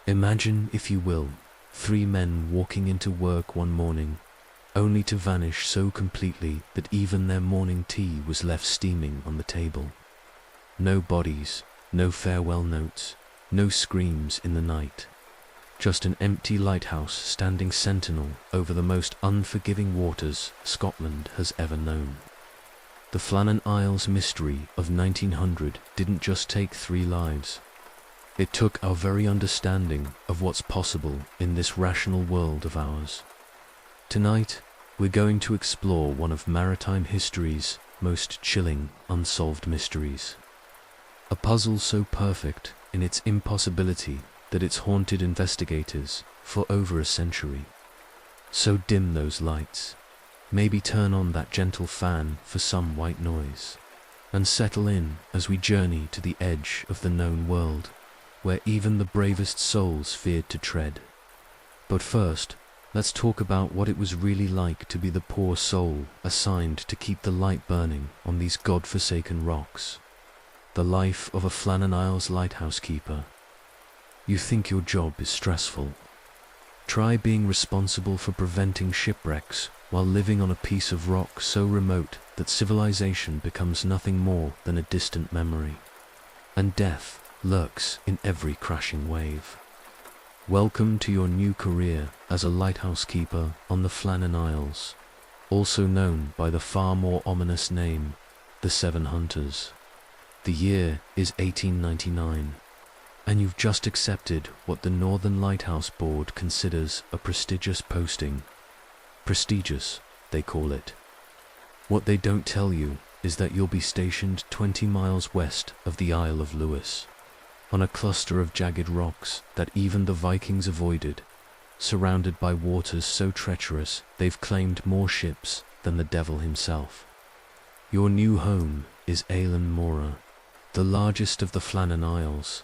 Imagine, if you will, three men walking into work one morning, only to vanish so completely that even their morning tea was left steaming on the table. No bodies, no farewell notes, no screams in the night. Just an empty lighthouse standing sentinel over the most unforgiving waters Scotland has ever known. The Flannan Isles mystery of 1900 didn't just take 3 lives. It took our very understanding of what's possible in this rational world of ours. Tonight, we're going to explore one of maritime history's most chilling unsolved mysteries. A puzzle so perfect in its impossibility that it's haunted investigators for over a century. So dim those lights. Maybe turn on that gentle fan for some white noise, and settle in as we journey to the edge of the known world, where even the bravest souls feared to tread. But first, let's talk about what it was really like to be the poor soul assigned to keep the light burning on these god-forsaken rocks. The life of a Flannan Isles lighthouse keeper. You think your job is stressful. Try being responsible for preventing shipwrecks while living on a piece of rock so remote that civilization becomes nothing more than a distant memory. And death lurks in every crashing wave. Welcome to your new career as a lighthouse keeper on the Flannan Isles, also known by the far more ominous name, the Seven Hunters. The year is 1899, and you've just accepted what the Northern Lighthouse Board considers a prestigious posting. Prestigious, they call it. What they don't tell you is that you'll be stationed 20 miles west of the Isle of Lewis, on a cluster of jagged rocks that even the Vikings avoided, surrounded by waters so treacherous they've claimed more ships than the devil himself. Your new home is Eilean Mora, the largest of the Flannan Isles,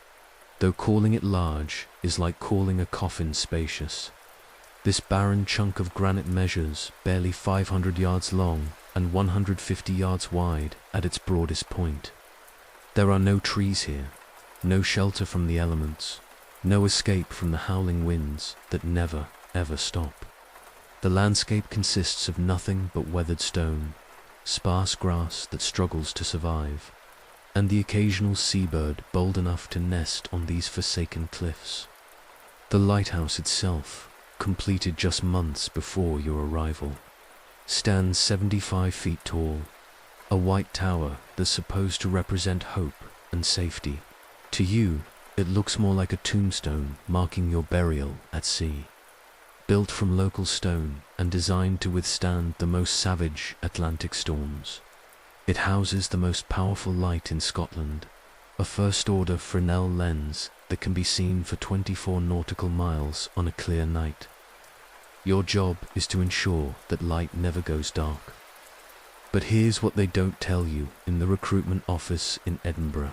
though calling it large is like calling a coffin spacious. This barren chunk of granite measures barely 500 yards long and 150 yards wide at its broadest point. There are no trees here, no shelter from the elements, no escape from the howling winds that never, ever stop. The landscape consists of nothing but weathered stone, sparse grass that struggles to survive, and the occasional seabird bold enough to nest on these forsaken cliffs. The lighthouse itself, completed just months before your arrival, stands 75 feet tall, a white tower that's supposed to represent hope and safety. To you, it looks more like a tombstone marking your burial at sea. Built from local stone and designed to withstand the most savage Atlantic storms, it houses the most powerful light in Scotland, a first-order Fresnel lens that can be seen for 24 nautical miles on a clear night. Your job is to ensure that light never goes dark. But here's what they don't tell you in the recruitment office in Edinburgh.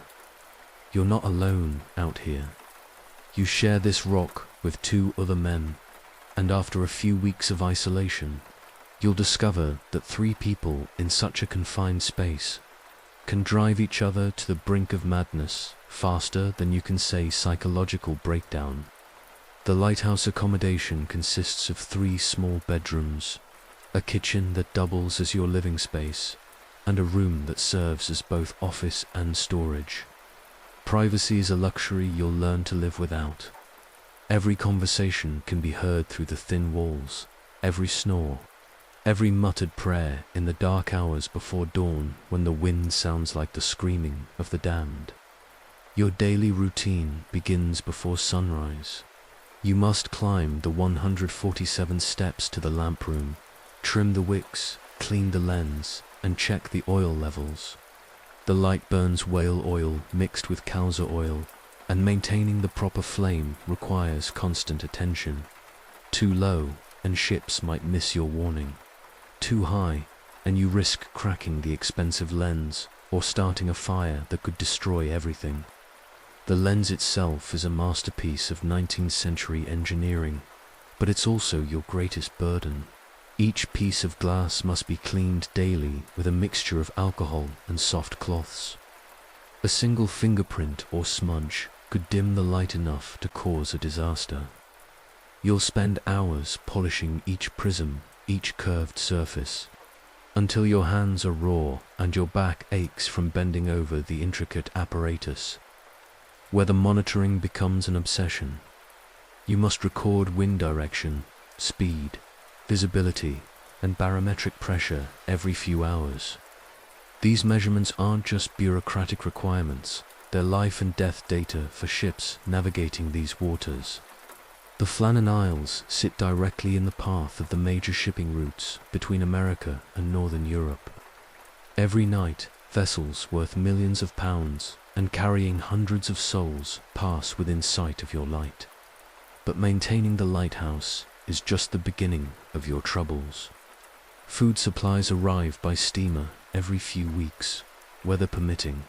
You're not alone out here. You share this rock with 2 other men, and after a few weeks of isolation, you'll discover that 3 people in such a confined space can drive each other to the brink of madness faster than you can say psychological breakdown. The lighthouse accommodation consists of 3 small bedrooms, a kitchen that doubles as your living space, and a room that serves as both office and storage. Privacy is a luxury you'll learn to live without. Every conversation can be heard through the thin walls, every snore, every muttered prayer in the dark hours before dawn when the wind sounds like the screaming of the damned. Your daily routine begins before sunrise. You must climb the 147 steps to the lamp room, trim the wicks, clean the lens, and check the oil levels. The light burns whale oil mixed with cow's oil, and maintaining the proper flame requires constant attention. Too low, and ships might miss your warning. Too high, and you risk cracking the expensive lens or starting a fire that could destroy everything. The lens itself is a masterpiece of 19th century engineering, but it's also your greatest burden. Each piece of glass must be cleaned daily with a mixture of alcohol and soft cloths. A single fingerprint or smudge could dim the light enough to cause a disaster. You'll spend hours polishing each prism, each curved surface, until your hands are raw and your back aches from bending over the intricate apparatus. Where the monitoring becomes an obsession. You must record wind direction, speed, visibility, and barometric pressure every few hours. These measurements aren't just bureaucratic requirements, they're life and death data for ships navigating these waters. The Flannan Isles sit directly in the path of the major shipping routes between America and Northern Europe. Every night, vessels worth millions of pounds and carrying hundreds of souls pass within sight of your light. But maintaining the lighthouse is just the beginning of your troubles. Food supplies arrive by steamer every few weeks, weather permitting.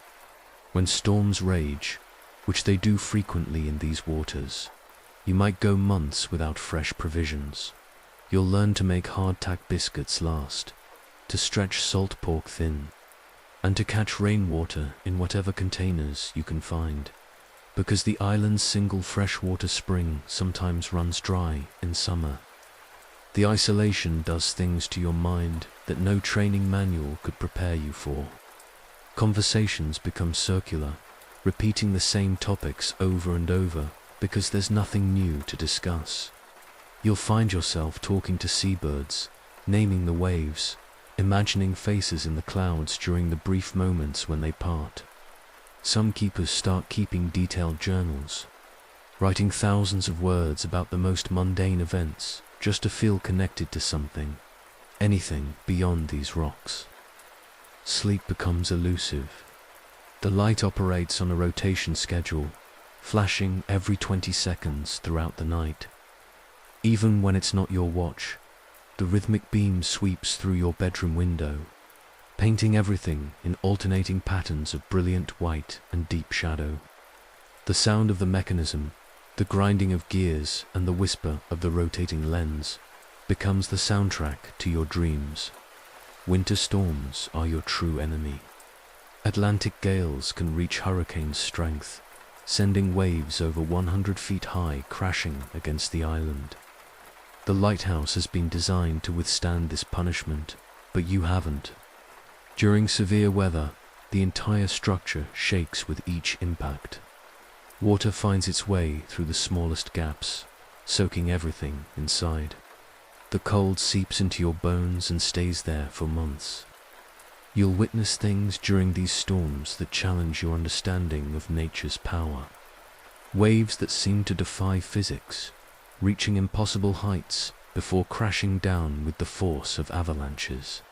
When storms rage, which they do frequently in these waters, you might go months without fresh provisions. You'll learn to make hardtack biscuits last, to stretch salt pork thin, and to catch rainwater in whatever containers you can find, because the island's single freshwater spring sometimes runs dry in summer. The isolation does things to your mind that no training manual could prepare you for. Conversations become circular, repeating the same topics over and over because there's nothing new to discuss. You'll find yourself talking to seabirds, naming the waves, imagining faces in the clouds during the brief moments when they part. Some keepers start keeping detailed journals, writing thousands of words about the most mundane events just to feel connected to something, anything beyond these rocks. Sleep becomes elusive. The light operates on a rotation schedule, flashing every 20 seconds throughout the night. Even when it's not your watch, the rhythmic beam sweeps through your bedroom window, painting everything in alternating patterns of brilliant white and deep shadow. The sound of the mechanism, the grinding of gears and the whisper of the rotating lens becomes the soundtrack to your dreams. Winter storms are your true enemy. Atlantic gales can reach hurricane strength, sending waves over 100 feet high crashing against the island. The lighthouse has been designed to withstand this punishment, but you haven't. During severe weather, the entire structure shakes with each impact. Water finds its way through the smallest gaps, soaking everything inside. The cold seeps into your bones and stays there for months. You'll witness things during these storms that challenge your understanding of nature's power. Waves that seem to defy physics, reaching impossible heights before crashing down with the force of avalanches.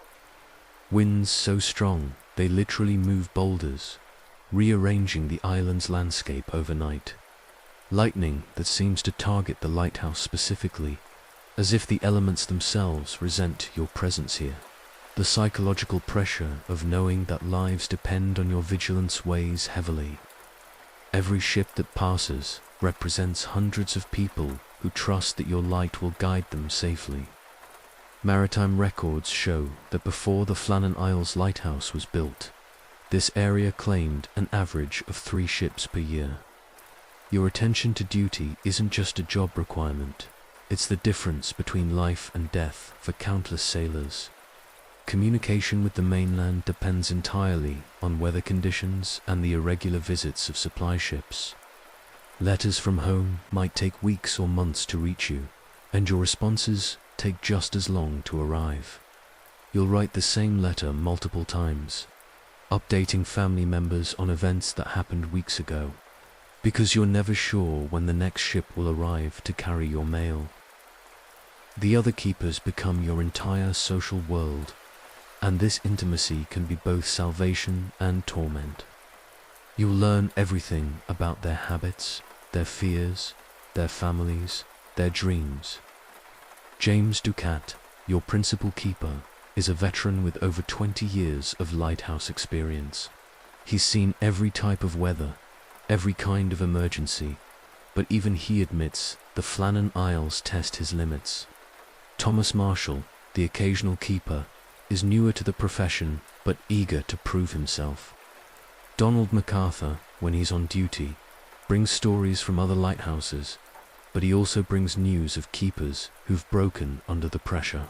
Winds so strong they literally move boulders, rearranging the island's landscape overnight. Lightning that seems to target the lighthouse specifically, as if the elements themselves resent your presence here. The psychological pressure of knowing that lives depend on your vigilance weighs heavily. Every ship that passes represents hundreds of people who trust that your light will guide them safely. Maritime records show that before the Flannan Isles lighthouse was built, this area claimed an average of 3 ships per year. Your attention to duty isn't just a job requirement, it's the difference between life and death for countless sailors. Communication with the mainland depends entirely on weather conditions and the irregular visits of supply ships. Letters from home might take weeks or months to reach you, and your responses take just as long to arrive. You'll write the same letter multiple times, updating family members on events that happened weeks ago, because you're never sure when the next ship will arrive to carry your mail. The other keepers become your entire social world, and this intimacy can be both salvation and torment. You'll learn everything about their habits, their fears, their families, their dreams. James Ducat, your principal keeper, is a veteran with over 20 years of lighthouse experience. He's seen every type of weather, every kind of emergency, but even he admits the Flannan Isles test his limits. Thomas Marshall, the occasional keeper, is newer to the profession but eager to prove himself. Donald MacArthur, when he's on duty, brings stories from other lighthouses, but he also brings news of keepers who've broken under the pressure.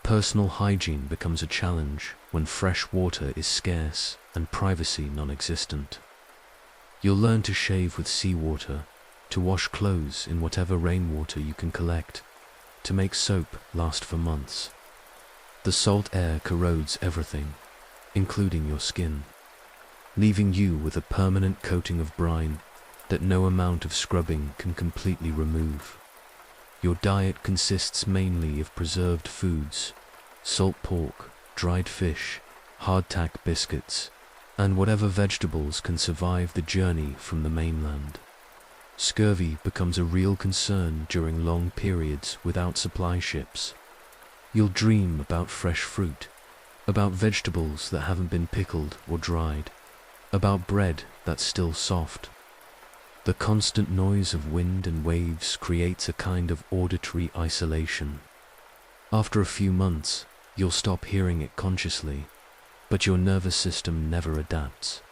Personal hygiene becomes a challenge when fresh water is scarce and privacy non-existent. You'll learn to shave with seawater, to wash clothes in whatever rainwater you can collect, to make soap last for months. The salt air corrodes everything, including your skin, leaving you with a permanent coating of brine that no amount of scrubbing can completely remove. Your diet consists mainly of preserved foods, salt pork, dried fish, hardtack biscuits, and whatever vegetables can survive the journey from the mainland. Scurvy becomes a real concern during long periods without supply ships. You'll dream about fresh fruit, about vegetables that haven't been pickled or dried, about bread that's still soft. The constant noise of wind and waves creates a kind of auditory isolation. After a few months, you'll stop hearing it consciously, but your nervous system never adapts.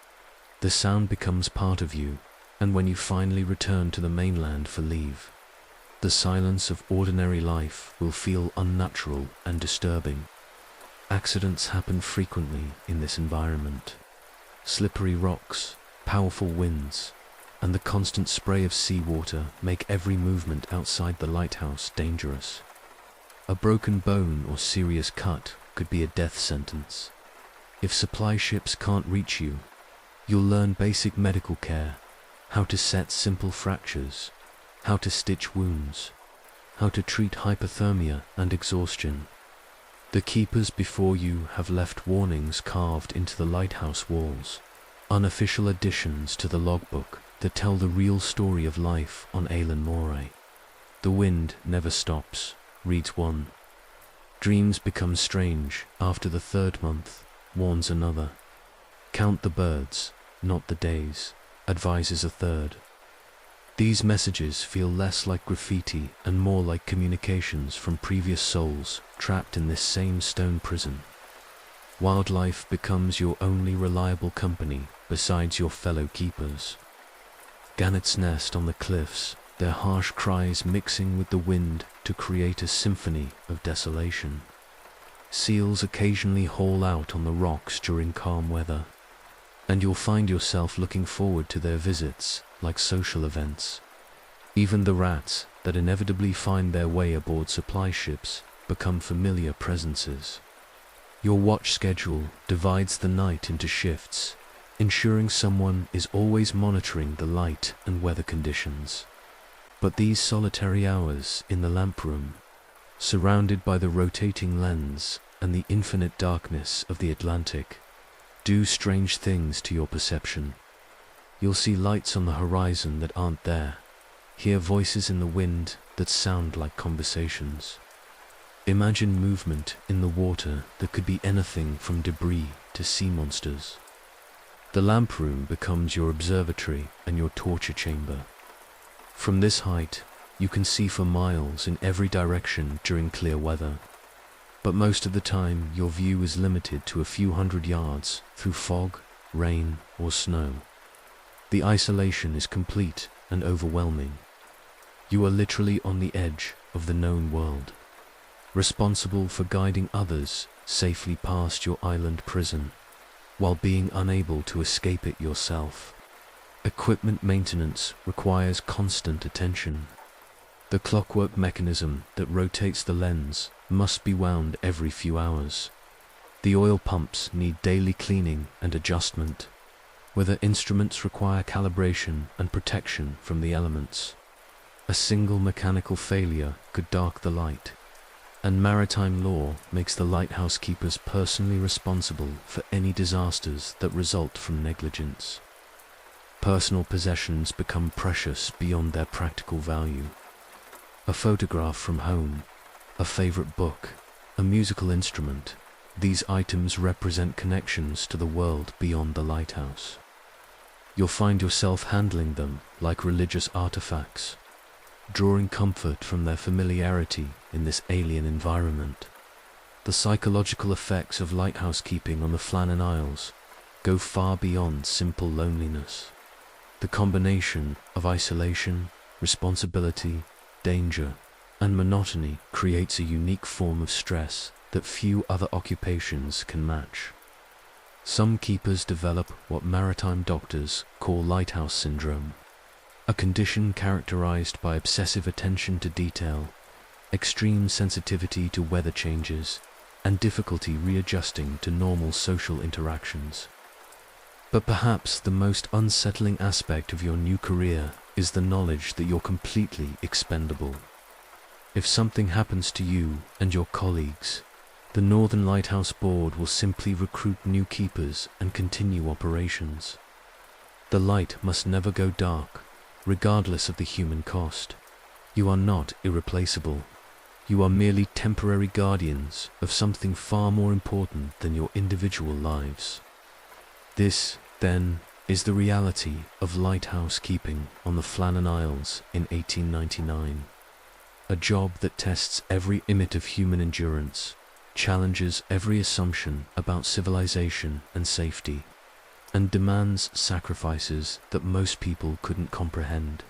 The sound becomes part of you, and when you finally return to the mainland for leave, the silence of ordinary life will feel unnatural and disturbing. Accidents happen frequently in this environment. Slippery rocks, powerful winds, and the constant spray of seawater make every movement outside the lighthouse dangerous. A broken bone or serious cut could be a death sentence. If supply ships can't reach you, you'll learn basic medical care, how to set simple fractures, how to stitch wounds, how to treat hypothermia and exhaustion. The keepers before you have left warnings carved into the lighthouse walls, unofficial additions to the logbook that tell the real story of life on Eilean Moray. The wind never stops, reads one. Dreams become strange after the third month, warns another. Count the birds, not the days, advises a third. These messages feel less like graffiti and more like communications from previous souls trapped in this same stone prison. Wildlife becomes your only reliable company besides your fellow keepers. Gannets nest on the cliffs, their harsh cries mixing with the wind to create a symphony of desolation. Seals occasionally haul out on the rocks during calm weather, and you'll find yourself looking forward to their visits like social events. Even the rats that inevitably find their way aboard supply ships become familiar presences. Your watch schedule divides the night into shifts, ensuring someone is always monitoring the light and weather conditions. But these solitary hours in the lamp room, surrounded by the rotating lens and the infinite darkness of the Atlantic, do strange things to your perception. You'll see lights on the horizon that aren't there, hear voices in the wind that sound like conversations. Imagine movement in the water that could be anything from debris to sea monsters. The lamp room becomes your observatory and your torture chamber. From this height, you can see for miles in every direction during clear weather, but most of the time your view is limited to a few hundred yards through fog, rain, or snow. The isolation is complete and overwhelming. You are literally on the edge of the known world, responsible for guiding others safely past your island prison, while being unable to escape it yourself. Equipment maintenance requires constant attention. The clockwork mechanism that rotates the lens must be wound every few hours. The oil pumps need daily cleaning and adjustment. Weather instruments require calibration and protection from the elements. A single mechanical failure could dark the light, and maritime law makes the lighthouse keepers personally responsible for any disasters that result from negligence. Personal possessions become precious beyond their practical value. A photograph from home, a favorite book, a musical instrument, these items represent connections to the world beyond the lighthouse. You'll find yourself handling them like religious artifacts, drawing comfort from their familiarity in this alien environment. The psychological effects of lighthouse keeping on the Flannan Isles go far beyond simple loneliness. The The combination of isolation, responsibility, danger, and monotony creates a unique form of stress that few other occupations can match. Some keepers develop what maritime doctors call lighthouse syndrome, a condition characterized by obsessive attention to detail, extreme sensitivity to weather changes, and difficulty readjusting to normal social interactions. But perhaps the most unsettling aspect of your new career is the knowledge that you're completely expendable. If something happens to you and your colleagues, the Northern Lighthouse Board will simply recruit new keepers and continue operations. The light must never go dark, regardless of the human cost. You are not irreplaceable. You are merely temporary guardians of something far more important than your individual lives. This, then, is the reality of lighthouse keeping on the Flannan Isles in 1899. A job that tests every limit of human endurance, challenges every assumption about civilization and safety, and demands sacrifices that most people couldn't comprehend.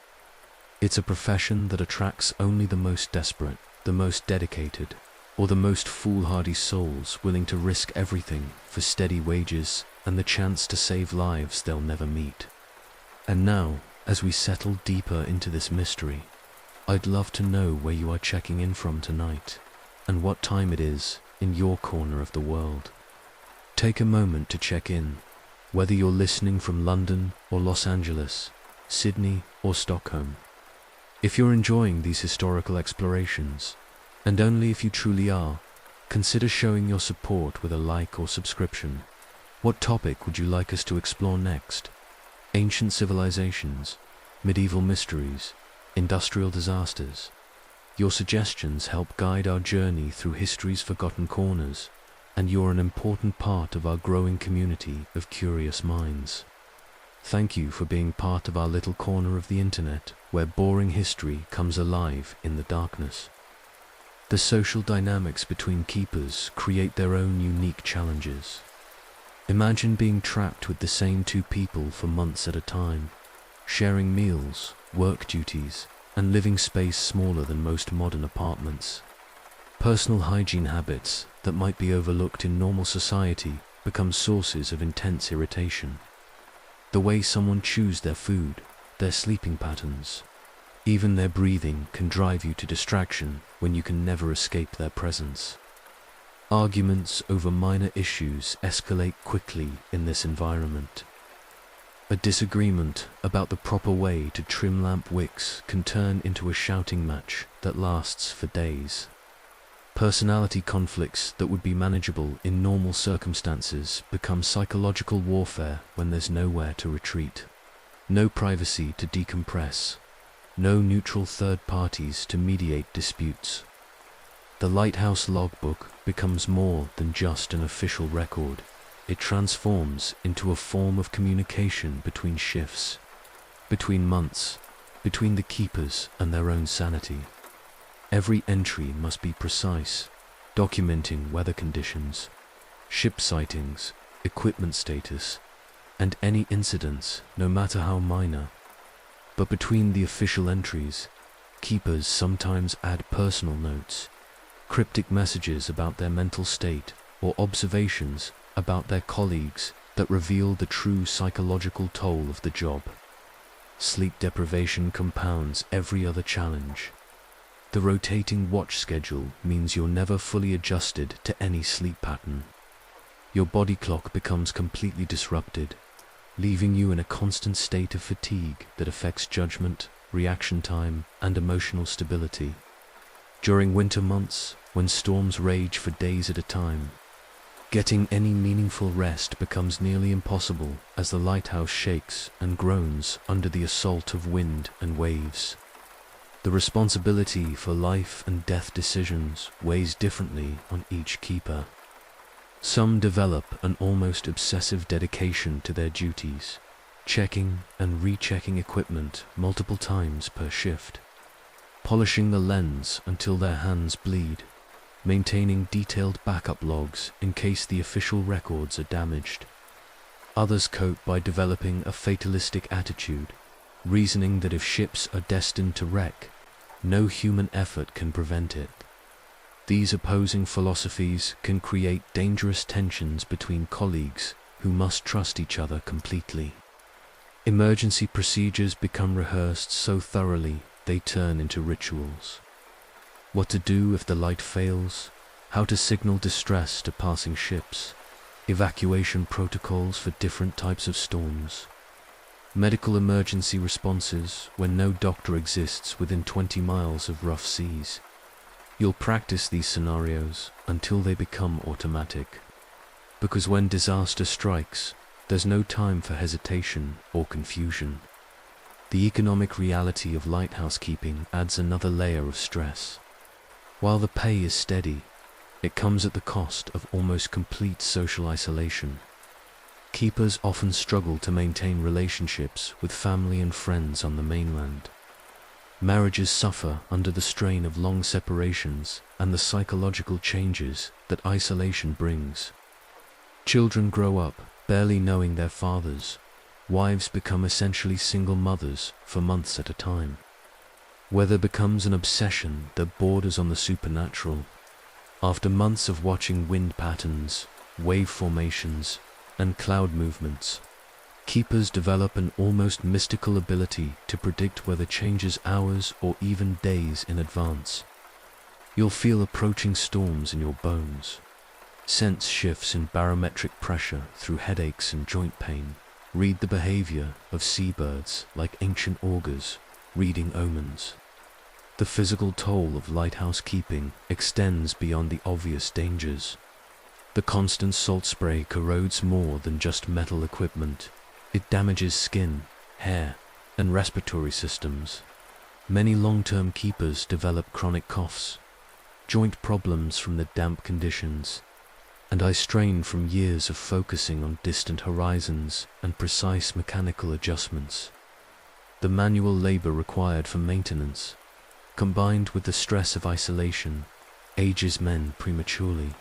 It's a profession that attracts only the most desperate, the most dedicated, or the most foolhardy souls willing to risk everything for steady wages and the chance to save lives they'll never meet. And now, as we settle deeper into this mystery, I'd love to know where you are checking in from tonight, and what time it is in your corner of the world. Take a moment to check in, whether you're listening from London or Los Angeles, Sydney or Stockholm. If you're enjoying these historical explorations, and only if you truly are, consider showing your support with a like or subscription. What topic would you like us to explore next? Ancient civilizations, medieval mysteries, industrial disasters? Your suggestions help guide our journey through history's forgotten corners, and you're an important part of our growing community of curious minds. Thank you for being part of our little corner of the internet where boring history comes alive in the darkness. The social dynamics between keepers create their own unique challenges. Imagine being trapped with the same two people for months at a time, sharing meals, work duties, and living space smaller than most modern apartments. Personal hygiene habits that might be overlooked in normal society become sources of intense irritation. The way someone chews their food, their sleeping patterns, even their breathing can drive you to distraction when you can never escape their presence. Arguments over minor issues escalate quickly in this environment. A disagreement about the proper way to trim lamp wicks can turn into a shouting match that lasts for days. Personality conflicts that would be manageable in normal circumstances become psychological warfare when there's nowhere to retreat. No privacy to decompress. No neutral third parties to mediate disputes. The Lighthouse logbook becomes more than just an official record. It transforms into a form of communication between shifts, between months, between the keepers and their own sanity. Every entry must be precise, documenting weather conditions, ship sightings, equipment status, and any incidents, no matter how minor. But between the official entries, keepers sometimes add personal notes, cryptic messages about their mental state, or observations about their colleagues that reveal the true psychological toll of the job. Sleep deprivation compounds every other challenge. The rotating watch schedule means you're never fully adjusted to any sleep pattern. Your body clock becomes completely disrupted, leaving you in a constant state of fatigue that affects judgment, reaction time, and emotional stability. During winter months, when storms rage for days at a time, getting any meaningful rest becomes nearly impossible as the lighthouse shakes and groans under the assault of wind and waves. The responsibility for life and death decisions weighs differently on each keeper. Some develop an almost obsessive dedication to their duties, checking and rechecking equipment multiple times per shift, polishing the lens until their hands bleed, maintaining detailed backup logs in case the official records are damaged. Others cope by developing a fatalistic attitude, reasoning that if ships are destined to wreck, no human effort can prevent it. These opposing philosophies can create dangerous tensions between colleagues who must trust each other completely. Emergency procedures become rehearsed so thoroughly they turn into rituals. What to do if the light fails, how to signal distress to passing ships, evacuation protocols for different types of storms, medical emergency responses when no doctor exists within 20 miles of rough seas. You'll practice these scenarios until they become automatic. Because when disaster strikes, there's no time for hesitation or confusion. The economic reality of lighthouse keeping adds another layer of stress. While the pay is steady, it comes at the cost of almost complete social isolation. Keepers often struggle to maintain relationships with family and friends on the mainland. Marriages suffer under the strain of long separations and the psychological changes that isolation brings. Children grow up barely knowing their fathers. Wives become essentially single mothers for months at a time. Weather becomes an obsession that borders on the supernatural. After months of watching wind patterns, wave formations, and cloud movements, keepers develop an almost mystical ability to predict weather changes hours or even days in advance. You'll feel approaching storms in your bones, sense shifts in barometric pressure through headaches and joint pain, read the behavior of seabirds like ancient augurs, reading omens. The physical toll of lighthouse keeping extends beyond the obvious dangers. The constant salt spray corrodes more than just metal equipment. It damages skin, hair, and respiratory systems. Many long-term keepers develop chronic coughs, joint problems from the damp conditions, and eye strain from years of focusing on distant horizons and precise mechanical adjustments. The manual labor required for maintenance, combined with the stress of isolation, ages men prematurely.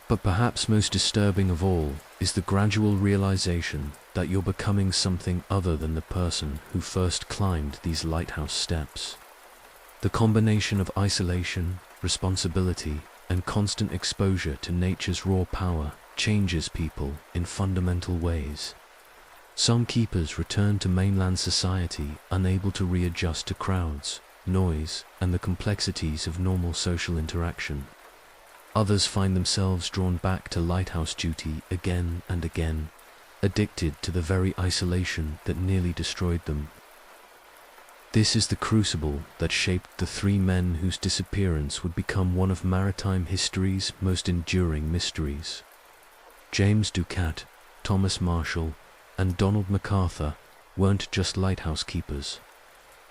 But perhaps most disturbing of all is the gradual realization that you're becoming something other than the person who first climbed these lighthouse steps. The combination of isolation, responsibility, and constant exposure to nature's raw power changes people in fundamental ways. Some keepers return to mainland society unable to readjust to crowds, noise, and the complexities of normal social interaction. Others find themselves drawn back to lighthouse duty again and again, addicted to the very isolation that nearly destroyed them. This is the crucible that shaped the three men whose disappearance would become one of maritime history's most enduring mysteries. James Ducat, Thomas Marshall, and Donald MacArthur weren't just lighthouse keepers.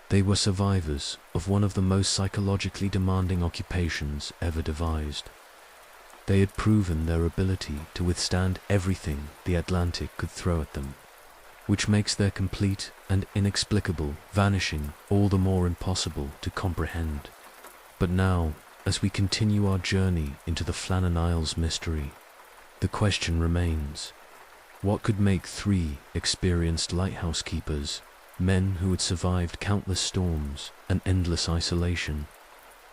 They were survivors of one of the most psychologically demanding occupations ever devised. They had proven their ability to withstand everything the Atlantic could throw at them, which makes their complete and inexplicable vanishing all the more impossible to comprehend. But now, as we continue our journey into the Flannan Isles mystery, the question remains: what could make three experienced lighthouse keepers, men who had survived countless storms and endless isolation,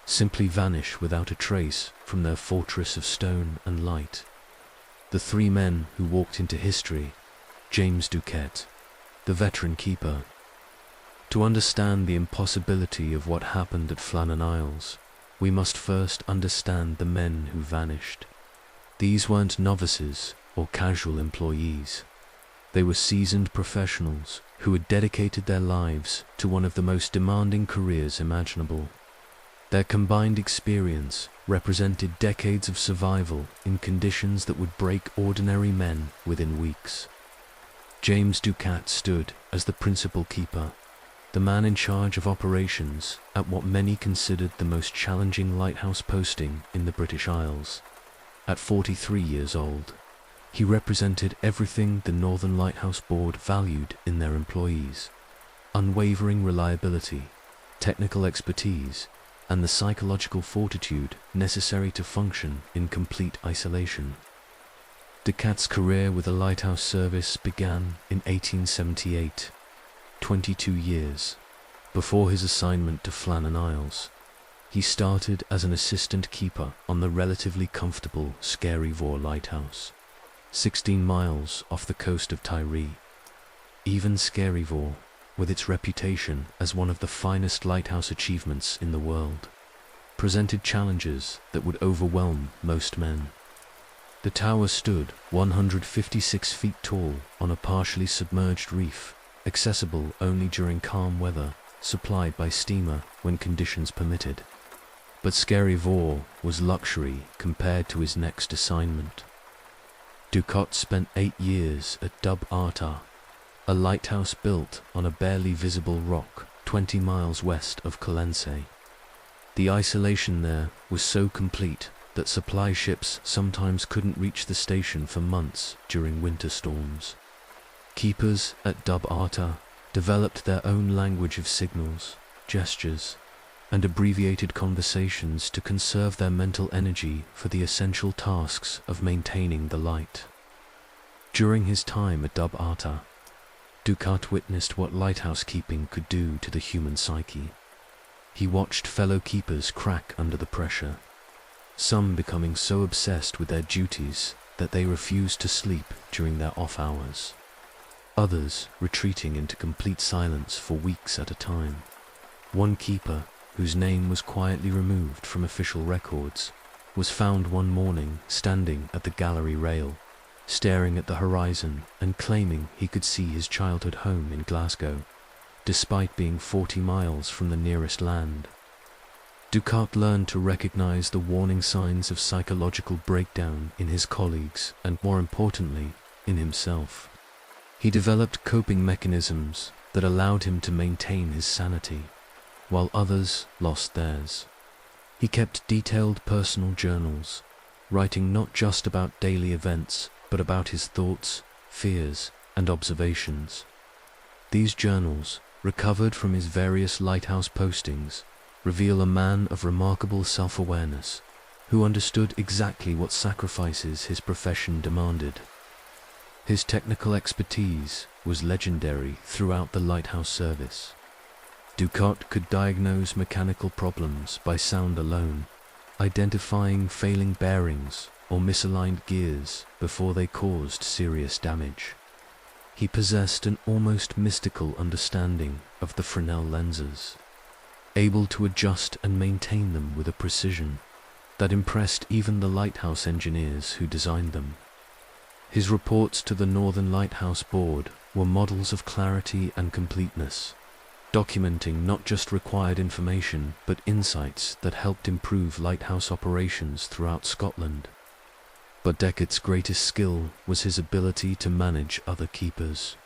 simply vanish without a trace from their fortress of stone and light? The three men who walked into history: James Ducat, the veteran keeper. To understand the impossibility of what happened at Flannan Isles, we must first understand the men who vanished. These weren't novices or casual employees. They were seasoned professionals who had dedicated their lives to one of the most demanding careers imaginable. Their combined experience represented decades of survival in conditions that would break ordinary men within weeks. James Ducat stood as the principal keeper, the man in charge of operations at what many considered the most challenging lighthouse posting in the British Isles. At 43 years old, he represented everything the Northern Lighthouse Board valued in their employees: unwavering reliability, technical expertise, and the psychological fortitude necessary to function in complete isolation. Ducat's career with the lighthouse service began in 1878. 22 years. Before his assignment to Flannan Isles, he started as an assistant keeper on the relatively comfortable Skerryvore Lighthouse, 16 miles off the coast of Tiree. Even Skerryvore, with its reputation as one of the finest lighthouse achievements in the world, presented challenges that would overwhelm most men. The tower stood 156 feet tall on a partially submerged reef, accessible only during calm weather, supplied by steamer when conditions permitted. But Skerryvore was luxury compared to his next assignment. Ducat spent 8 years at Ducat, a lighthouse built on a barely visible rock 20 miles west of Colensay. The isolation there was so complete that supply ships sometimes couldn't reach the station for months during winter storms. Keepers at Ducat developed their own language of signals, gestures, and abbreviated conversations to conserve their mental energy for the essential tasks of maintaining the light. During his time at Ducat, Ducat witnessed what lighthouse keeping could do to the human psyche. He watched fellow keepers crack under the pressure, some becoming so obsessed with their duties that they refused to sleep during their off hours, others retreating into complete silence for weeks at a time. One keeper, whose name was quietly removed from official records, was found one morning standing at the gallery rail, staring at the horizon and claiming he could see his childhood home in Glasgow, despite being 40 miles from the nearest land. Ducat learned to recognize the warning signs of psychological breakdown in his colleagues and, more importantly, in himself. He developed coping mechanisms that allowed him to maintain his sanity, while others lost theirs. He kept detailed personal journals, writing not just about daily events, but about his thoughts, fears, and observations. These journals, recovered from his various lighthouse postings, reveal a man of remarkable self-awareness, who understood exactly what sacrifices his profession demanded. His technical expertise was legendary throughout the lighthouse service. Ducat could diagnose mechanical problems by sound alone, identifying failing bearings or misaligned gears before they caused serious damage. He possessed an almost mystical understanding of the Fresnel lenses, able to adjust and maintain them with a precision that impressed even the lighthouse engineers who designed them. His reports to the Northern Lighthouse Board were models of clarity and completeness, documenting not just required information but insights that helped improve lighthouse operations throughout Scotland. But Ducat's greatest skill was his ability to manage other keepers.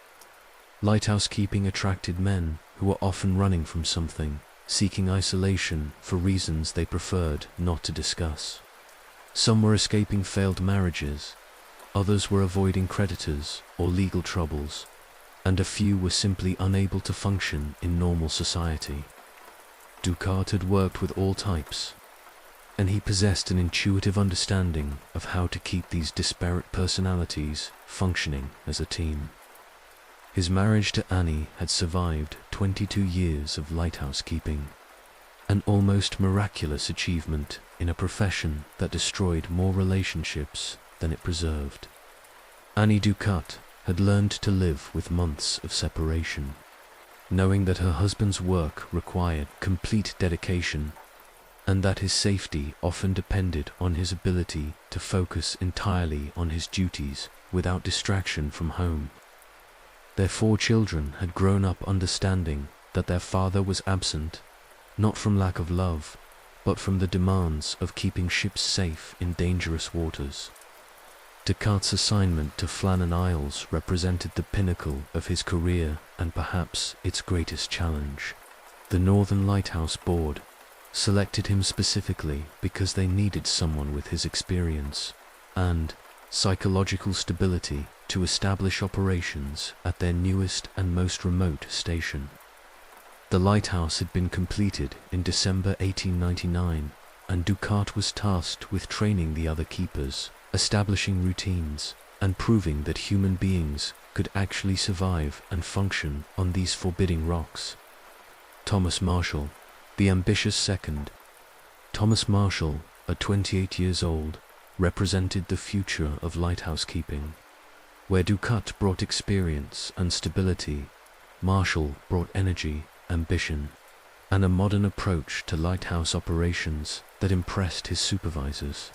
Lighthouse keeping attracted men who were often running from something, seeking isolation for reasons they preferred not to discuss. Some were escaping failed marriages, others were avoiding creditors or legal troubles, and a few were simply unable to function in normal society. Ducat had worked with all types, and he possessed an intuitive understanding of how to keep these disparate personalities functioning as a team. His marriage to Annie had survived 22 years of lighthouse keeping, an almost miraculous achievement in a profession that destroyed more relationships than it preserved. Annie Ducat had learned to live with months of separation, knowing that her husband's work required complete dedication and that his safety often depended on his ability to focus entirely on his duties without distraction from home. Their 4 children had grown up understanding that their father was absent, not from lack of love, but from the demands of keeping ships safe in dangerous waters. Ducat's assignment to Flannan Isles represented the pinnacle of his career and perhaps its greatest challenge. The Northern Lighthouse Board selected him specifically because they needed someone with his experience and psychological stability to establish operations at their newest and most remote station. The lighthouse had been completed in December 1899, and Ducat was tasked with training the other keepers, establishing routines, and proving that human beings could actually survive and function on these forbidding rocks. Thomas Marshall, the ambitious second. Thomas Marshall, at 28 years old, represented the future of lighthouse keeping. Where Ducat brought experience and stability, Marshall brought energy, ambition, and a modern approach to lighthouse operations that impressed his supervisors.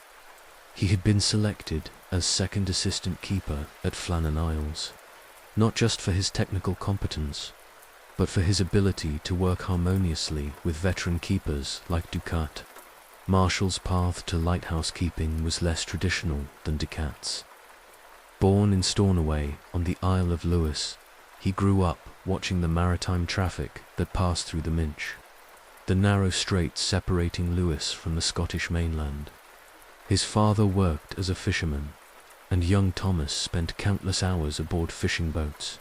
He had been selected as second assistant keeper at Flannan Isles, not just for his technical competence, but for his ability to work harmoniously with veteran keepers like Ducat. Marshall's path to lighthouse keeping was less traditional than Ducat's. Born in Stornoway on the Isle of Lewis, he grew up watching the maritime traffic that passed through the Minch, the narrow straits separating Lewis from the Scottish mainland. His father worked as a fisherman, and young Thomas spent countless hours aboard fishing boats,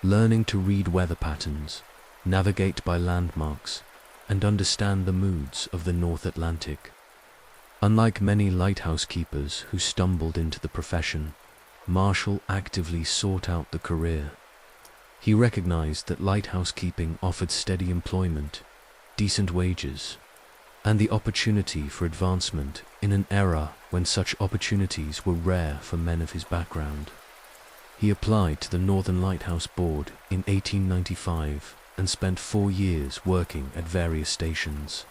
learning to read weather patterns, navigate by landmarks, and understand the moods of the North Atlantic. Unlike many lighthouse keepers who stumbled into the profession, Marshall actively sought out the career. He recognized that lighthouse keeping offered steady employment, decent wages, and the opportunity for advancement in an era when such opportunities were rare for men of his background. He applied to the Northern Lighthouse Board in 1895 and spent 4 years working at various stations,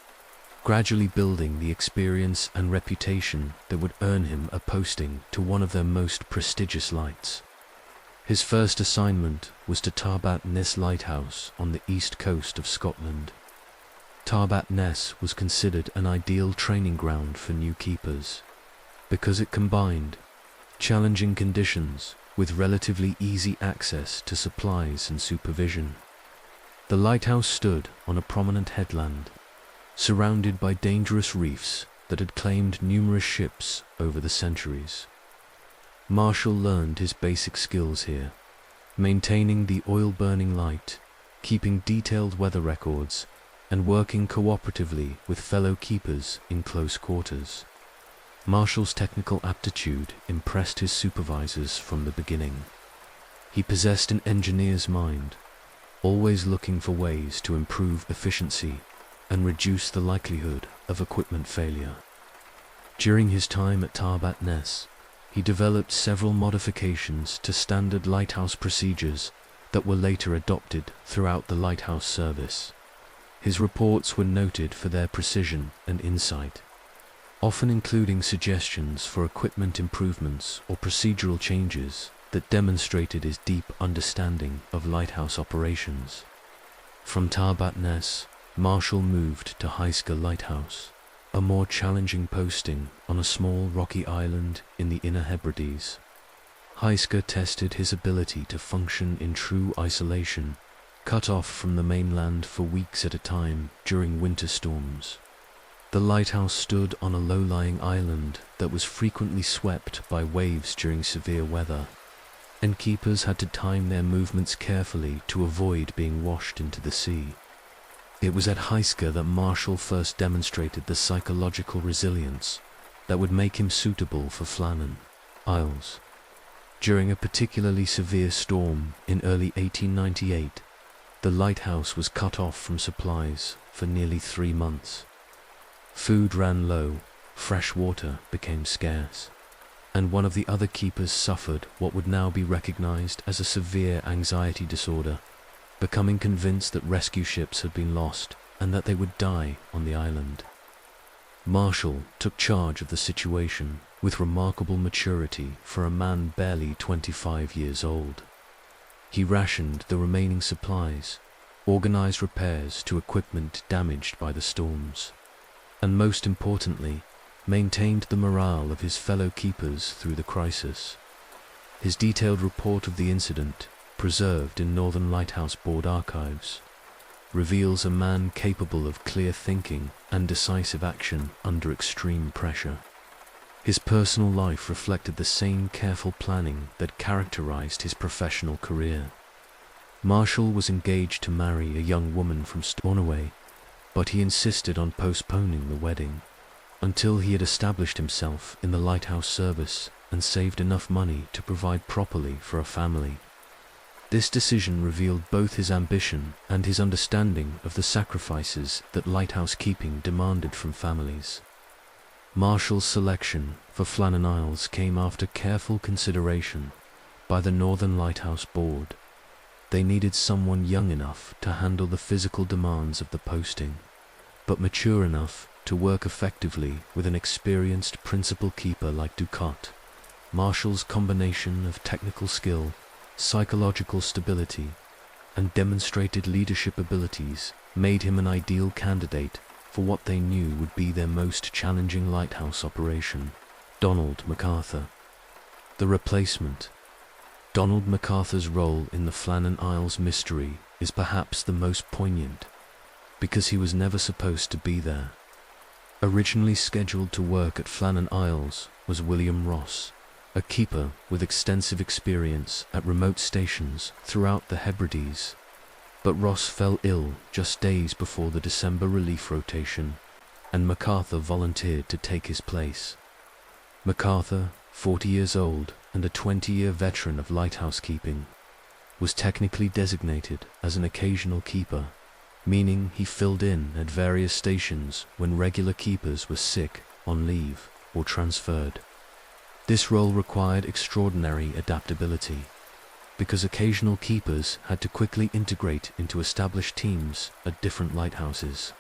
gradually building the experience and reputation that would earn him a posting to one of their most prestigious lights. His first assignment was to Tarbat Ness Lighthouse on the east coast of Scotland. Tarbat Ness was considered an ideal training ground for new keepers, because it combined challenging conditions with relatively easy access to supplies and supervision. The lighthouse stood on a prominent headland, surrounded by dangerous reefs that had claimed numerous ships over the centuries. Marshall learned his basic skills here, maintaining the oil-burning light, keeping detailed weather records, and working cooperatively with fellow keepers in close quarters. Marshall's technical aptitude impressed his supervisors from the beginning. He possessed an engineer's mind, always looking for ways to improve efficiency and reduce the likelihood of equipment failure. During his time at Tarbat Ness, he developed several modifications to standard lighthouse procedures that were later adopted throughout the lighthouse service. His reports were noted for their precision and insight, often including suggestions for equipment improvements or procedural changes that demonstrated his deep understanding of lighthouse operations. From Tarbat Ness, Marshall moved to Heisker Lighthouse, a more challenging posting on a small rocky island in the Inner Hebrides. Heisker tested his ability to function in true isolation, cut off from the mainland for weeks at a time during winter storms. The lighthouse stood on a low-lying island that was frequently swept by waves during severe weather, and keepers had to time their movements carefully to avoid being washed into the sea. It was at Heisker that Marshall first demonstrated the psychological resilience that would make him suitable for Flannan Isles. During a particularly severe storm in early 1898, the lighthouse was cut off from supplies for nearly 3 months. Food ran low, fresh water became scarce, and one of the other keepers suffered what would now be recognized as a severe anxiety disorder, becoming convinced that rescue ships had been lost and that they would die on the island. Marshall took charge of the situation with remarkable maturity for a man barely 25 years old. He rationed the remaining supplies, organized repairs to equipment damaged by the storms, and most importantly, maintained the morale of his fellow keepers through the crisis. His detailed report of the incident, preserved in Northern Lighthouse Board archives, reveals a man capable of clear thinking and decisive action under extreme pressure. His personal life reflected the same careful planning that characterized his professional career. Marshall was engaged to marry a young woman from Stornoway, but he insisted on postponing the wedding until he had established himself in the lighthouse service and saved enough money to provide properly for a family. This decision revealed both his ambition and his understanding of the sacrifices that lighthouse keeping demanded from families. Marshall's selection for Flannan Isles came after careful consideration by the Northern Lighthouse Board. They needed someone young enough to handle the physical demands of the posting, but mature enough to work effectively with an experienced principal keeper like Ducat. Marshall's combination of technical skill, psychological stability, and demonstrated leadership abilities made him an ideal candidate for what they knew would be their most challenging lighthouse operation. Donald MacArthur. The replacement. Donald MacArthur's role in the Flannan Isles mystery is perhaps the most poignant, because he was never supposed to be there. Originally scheduled to work at Flannan Isles was William Ross, a keeper with extensive experience at remote stations throughout the Hebrides. But Ross fell ill just days before the December relief rotation, and MacArthur volunteered to take his place. MacArthur, 40 years old and a 20-year veteran of lighthouse keeping, was technically designated as an occasional keeper, meaning he filled in at various stations when regular keepers were sick, on leave, or transferred. This role required extraordinary adaptability, because occasional keepers had to quickly integrate into established teams at different lighthouses,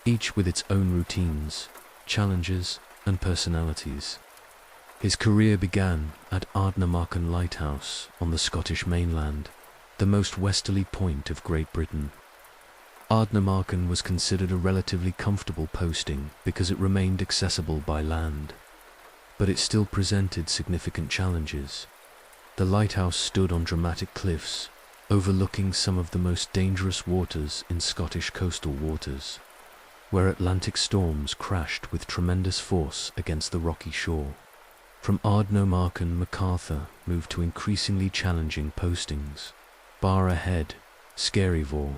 each with its own routines, challenges, and personalities. His career began at Ardnamurchan Lighthouse on the Scottish mainland, the most westerly point of Great Britain. Ardnamurchan was considered a relatively comfortable posting because it remained accessible by land, but it still presented significant challenges. The lighthouse stood on dramatic cliffs, overlooking some of the most dangerous waters in Scottish coastal waters, where Atlantic storms crashed with tremendous force against the rocky shore. From Ardnamurchan, MacArthur moved to increasingly challenging postings, Barra Head, Skerryvore,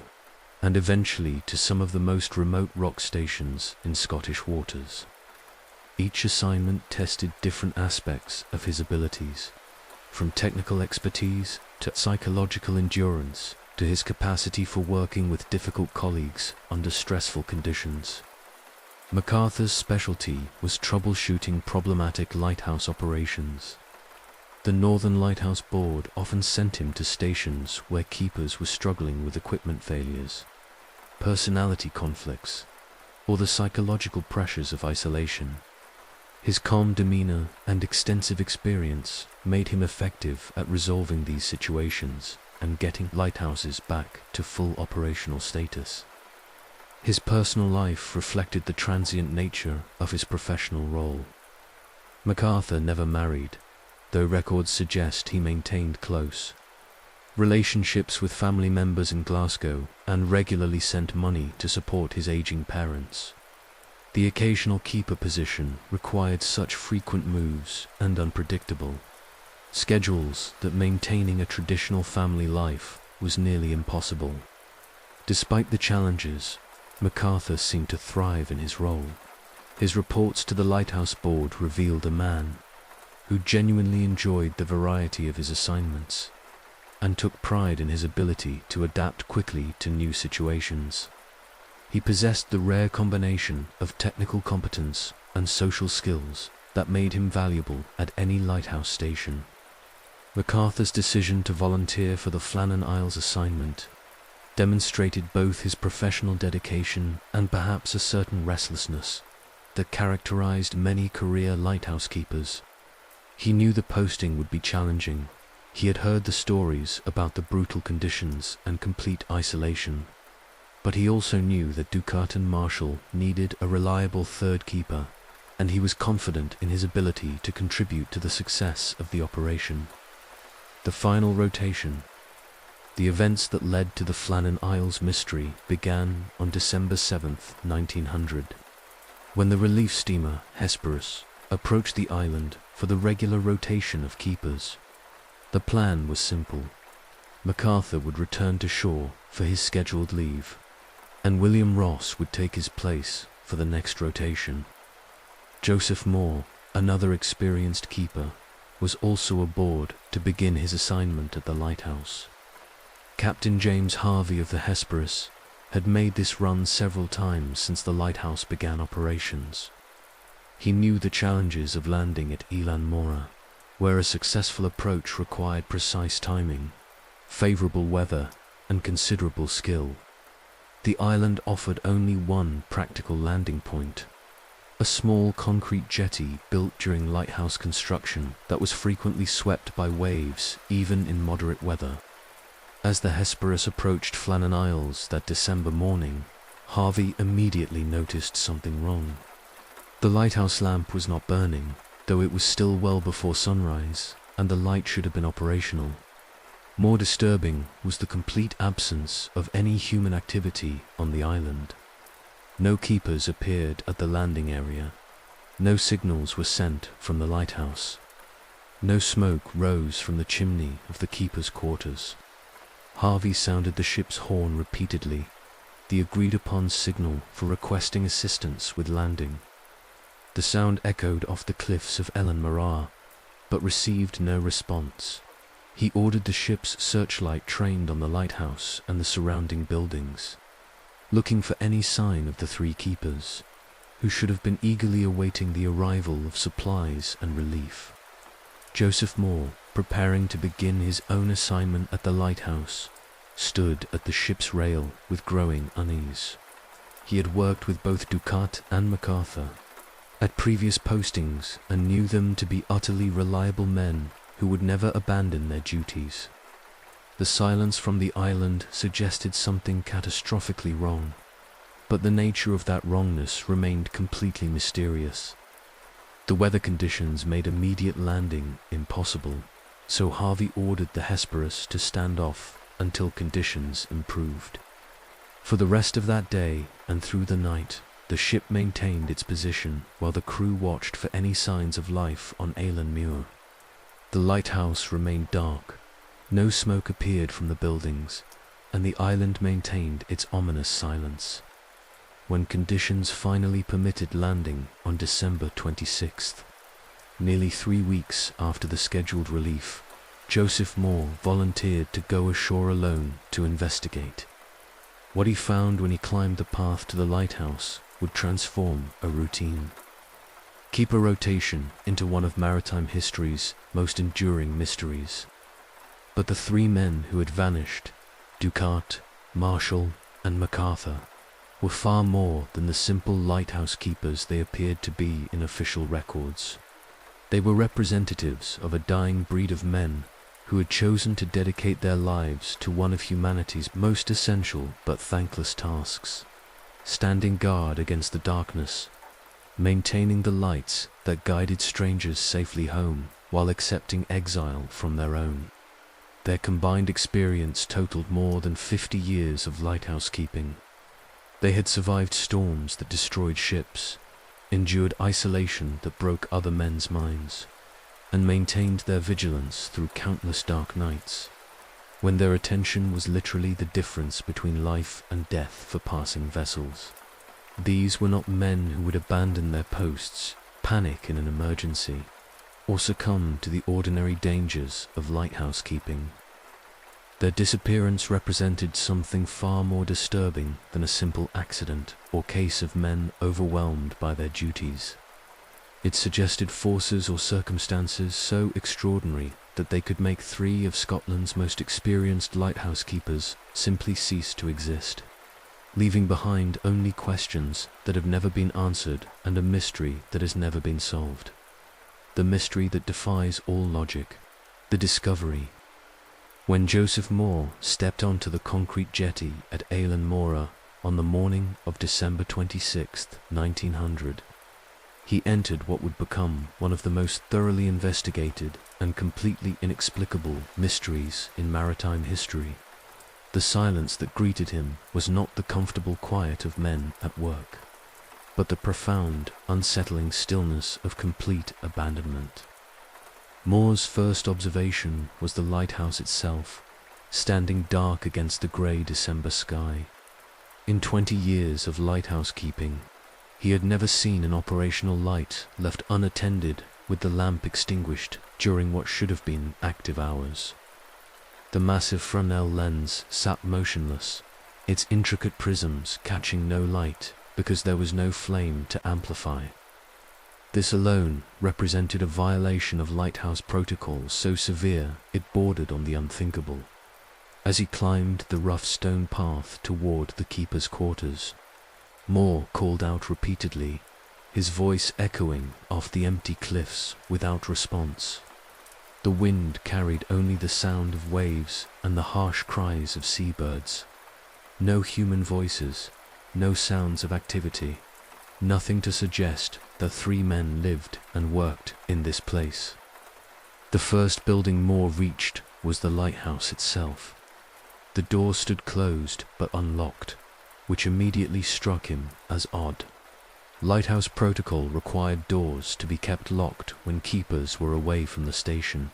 and eventually to some of the most remote rock stations in Scottish waters. Each assignment tested different aspects of his abilities, from technical expertise to psychological endurance to his capacity for working with difficult colleagues under stressful conditions. MacArthur's specialty was troubleshooting problematic lighthouse operations. The Northern Lighthouse Board often sent him to stations where keepers were struggling with equipment failures, personality conflicts, or the psychological pressures of isolation. His calm demeanor and extensive experience made him effective at resolving these situations and getting lighthouses back to full operational status. His personal life reflected the transient nature of his professional role. MacArthur never married, though records suggest he maintained close relationships with family members in Glasgow and regularly sent money to support his aging parents. The occasional keeper position required such frequent moves and unpredictable schedules that maintaining a traditional family life was nearly impossible. Despite the challenges, MacArthur seemed to thrive in his role. His reports to the Lighthouse Board revealed a man who genuinely enjoyed the variety of his assignments and took pride in his ability to adapt quickly to new situations. He possessed the rare combination of technical competence and social skills that made him valuable at any lighthouse station. MacArthur's decision to volunteer for the Flannan Isles assignment demonstrated both his professional dedication and perhaps a certain restlessness that characterized many career lighthouse keepers. He knew the posting would be challenging. He had heard the stories about the brutal conditions and complete isolation. But he also knew that Ducat and Marshall needed a reliable third keeper, and he was confident in his ability to contribute to the success of the operation. The final rotation. The events that led to the Flannan Isles mystery began on December 7th, 1900, when the relief steamer Hesperus approached the island for the regular rotation of keepers. The plan was simple. MacArthur would return to shore for his scheduled leave, and William Ross would take his place for the next rotation. Joseph Moore, another experienced keeper, was also aboard to begin his assignment at the lighthouse. Captain James Harvey of the Hesperus had made this run several times since the lighthouse began operations. He knew the challenges of landing at Elan Mora, where a successful approach required precise timing, favorable weather, and considerable skill. The island offered only one practical landing point, a small concrete jetty built during lighthouse construction that was frequently swept by waves even in moderate weather. As the Hesperus approached Flannan Isles that December morning, Harvey immediately noticed something wrong. The lighthouse lamp was not burning, though it was still well before sunrise, and the light should have been operational. More disturbing was the complete absence of any human activity on the island. No keepers appeared at the landing area. No signals were sent from the lighthouse. No smoke rose from the chimney of the keepers' quarters. Harvey sounded the ship's horn repeatedly, the agreed-upon signal for requesting assistance with landing. The sound echoed off the cliffs of Elan Mora, but received no response. He ordered the ship's searchlight trained on the lighthouse and the surrounding buildings, looking for any sign of the three keepers, who should have been eagerly awaiting the arrival of supplies and relief. Joseph Moore, preparing to begin his own assignment at the lighthouse, stood at the ship's rail with growing unease. He had worked with both Ducat and MacArthur at previous postings and knew them to be utterly reliable men who would never abandon their duties. The silence from the island suggested something catastrophically wrong, but the nature of that wrongness remained completely mysterious. The weather conditions made immediate landing impossible, so Harvey ordered the Hesperus to stand off until conditions improved. For the rest of that day and through the night, the ship maintained its position while the crew watched for any signs of life on Elan Mora. The lighthouse remained dark, no smoke appeared from the buildings, and the island maintained its ominous silence. When conditions finally permitted landing on December 26th, nearly 3 weeks after the scheduled relief, Joseph Moore volunteered to go ashore alone to investigate. What he found when he climbed the path to the lighthouse would transform a routine. Keep a rotation into one of maritime history's most enduring mysteries. But the three men who had vanished, Ducat, Marshall, and MacArthur, were far more than the simple lighthouse keepers they appeared to be in official records. They were representatives of a dying breed of men who had chosen to dedicate their lives to one of humanity's most essential but thankless tasks, standing guard against the darkness, maintaining the lights that guided strangers safely home while accepting exile from their own. Their combined experience totaled more than 50 years of lighthouse keeping. They had survived storms that destroyed ships, endured isolation that broke other men's minds, and maintained their vigilance through countless dark nights, when their attention was literally the difference between life and death for passing vessels. These were not men who would abandon their posts, panic in an emergency, or succumb to the ordinary dangers of lighthouse keeping. Their disappearance represented something far more disturbing than a simple accident or case of men overwhelmed by their duties. It suggested forces or circumstances so extraordinary that they could make 3 of Scotland's most experienced lighthouse keepers simply cease to exist, leaving behind only questions that have never been answered and a mystery that has never been solved. The mystery that defies all logic, the discovery. When Joseph Moore stepped onto the concrete jetty at Elan Mora on the morning of December 26, 1900, he entered what would become one of the most thoroughly investigated and completely inexplicable mysteries in maritime history. The silence that greeted him was not the comfortable quiet of men at work, but the profound, unsettling stillness of complete abandonment. Moore's first observation was the lighthouse itself, standing dark against the grey December sky. In 20 years of lighthouse keeping, he had never seen an operational light left unattended with the lamp extinguished during what should have been active hours. The massive Fresnel lens sat motionless, its intricate prisms catching no light because there was no flame to amplify. This alone represented a violation of lighthouse protocols so severe it bordered on the unthinkable. As he climbed the rough stone path toward the keeper's quarters, Moore called out repeatedly, his voice echoing off the empty cliffs without response. The wind carried only the sound of waves and the harsh cries of seabirds. No human voices, no sounds of activity, nothing to suggest that 3 men lived and worked in this place. The first building Moore reached was the lighthouse itself. The door stood closed but unlocked, which immediately struck him as odd. Lighthouse protocol required doors to be kept locked when keepers were away from the station,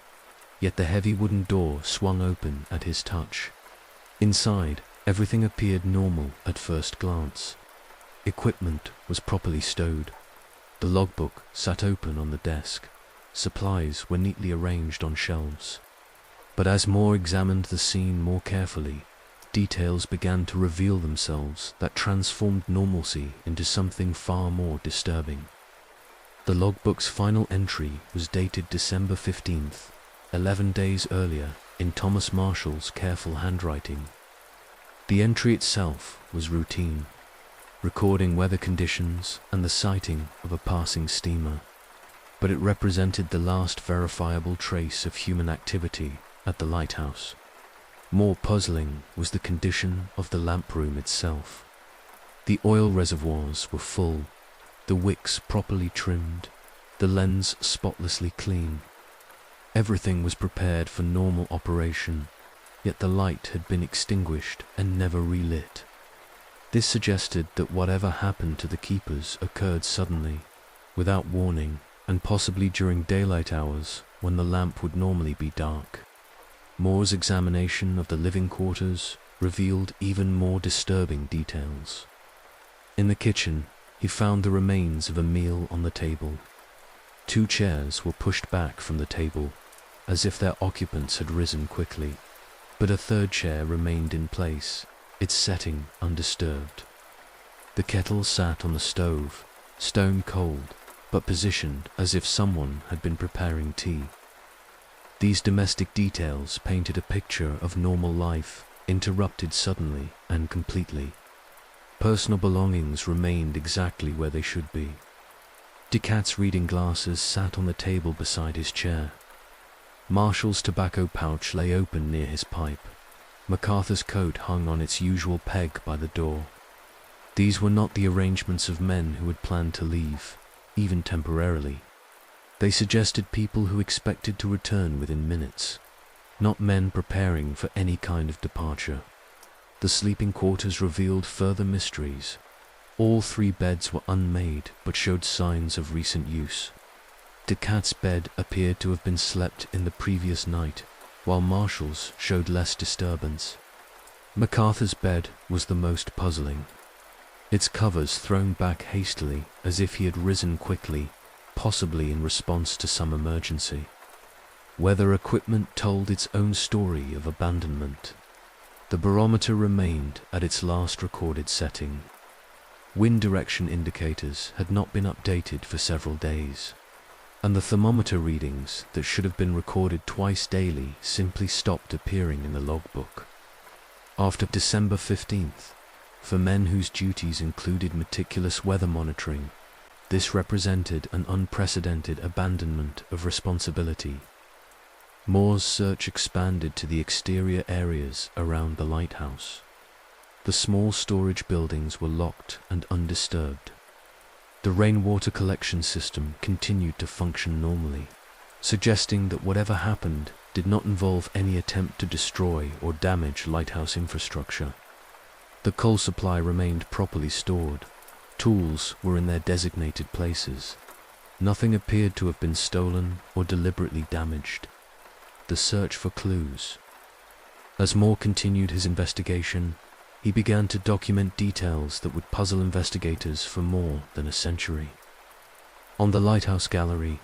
yet the heavy wooden door swung open at his touch. Inside, everything appeared normal at first glance. Equipment was properly stowed. The logbook sat open on the desk. Supplies were neatly arranged on shelves. But as Moore examined the scene more carefully, details began to reveal themselves that transformed normalcy into something far more disturbing. The logbook's final entry was dated December 15th, 11 days earlier, in Thomas Marshall's careful handwriting. The entry itself was routine, recording weather conditions and the sighting of a passing steamer, but it represented the last verifiable trace of human activity at the lighthouse. More puzzling was the condition of the lamp room itself. The oil reservoirs were full, the wicks properly trimmed, the lens spotlessly clean. Everything was prepared for normal operation, yet the light had been extinguished and never relit. This suggested that whatever happened to the keepers occurred suddenly, without warning, and possibly during daylight hours when the lamp would normally be dark. Moore's examination of the living quarters revealed even more disturbing details. In the kitchen, he found the remains of a meal on the table. 2 chairs were pushed back from the table, as if their occupants had risen quickly, but a 3rd chair remained in place, its setting undisturbed. The kettle sat on the stove, stone cold, but positioned as if someone had been preparing tea. These domestic details painted a picture of normal life, interrupted suddenly and completely. Personal belongings remained exactly where they should be. Ducat's reading glasses sat on the table beside his chair. Marshall's tobacco pouch lay open near his pipe. MacArthur's coat hung on its usual peg by the door. These were not the arrangements of men who had planned to leave, even temporarily. They suggested people who expected to return within minutes, not men preparing for any kind of departure. The sleeping quarters revealed further mysteries. All 3 beds were unmade but showed signs of recent use. Ducat's bed appeared to have been slept in the previous night, while Marshall's showed less disturbance. MacArthur's bed was the most puzzling. Its covers thrown back hastily as if he had risen quickly, possibly in response to some emergency. Weather equipment told its own story of abandonment. The barometer remained at its last recorded setting. Wind direction indicators had not been updated for several days, and the thermometer readings that should have been recorded twice daily simply stopped appearing in the logbook. After December 15th, for men whose duties included meticulous weather monitoring, this represented an unprecedented abandonment of responsibility. Moore's search expanded to the exterior areas around the lighthouse. The small storage buildings were locked and undisturbed. The rainwater collection system continued to function normally, suggesting that whatever happened did not involve any attempt to destroy or damage lighthouse infrastructure. The coal supply remained properly stored. Tools were in their designated places. Nothing appeared to have been stolen or deliberately damaged. The search for clues. As Moore continued his investigation, he began to document details that would puzzle investigators for more than a century. On the lighthouse gallery,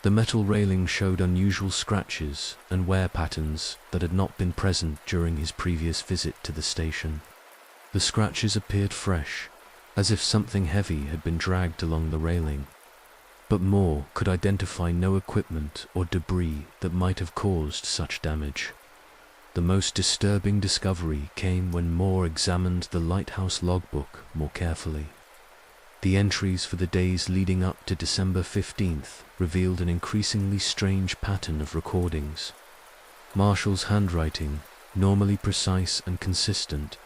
The metal railing showed unusual scratches and wear patterns that had not been present during his previous visit to the station. The scratches appeared fresh, as if something heavy had been dragged along the railing, but Moore could identify no equipment or debris that might have caused such damage. The most disturbing discovery came when Moore examined the lighthouse logbook more carefully. The entries for the days leading up to December 15th revealed an increasingly strange pattern of recordings. Marshall's handwriting, normally precise and consistent,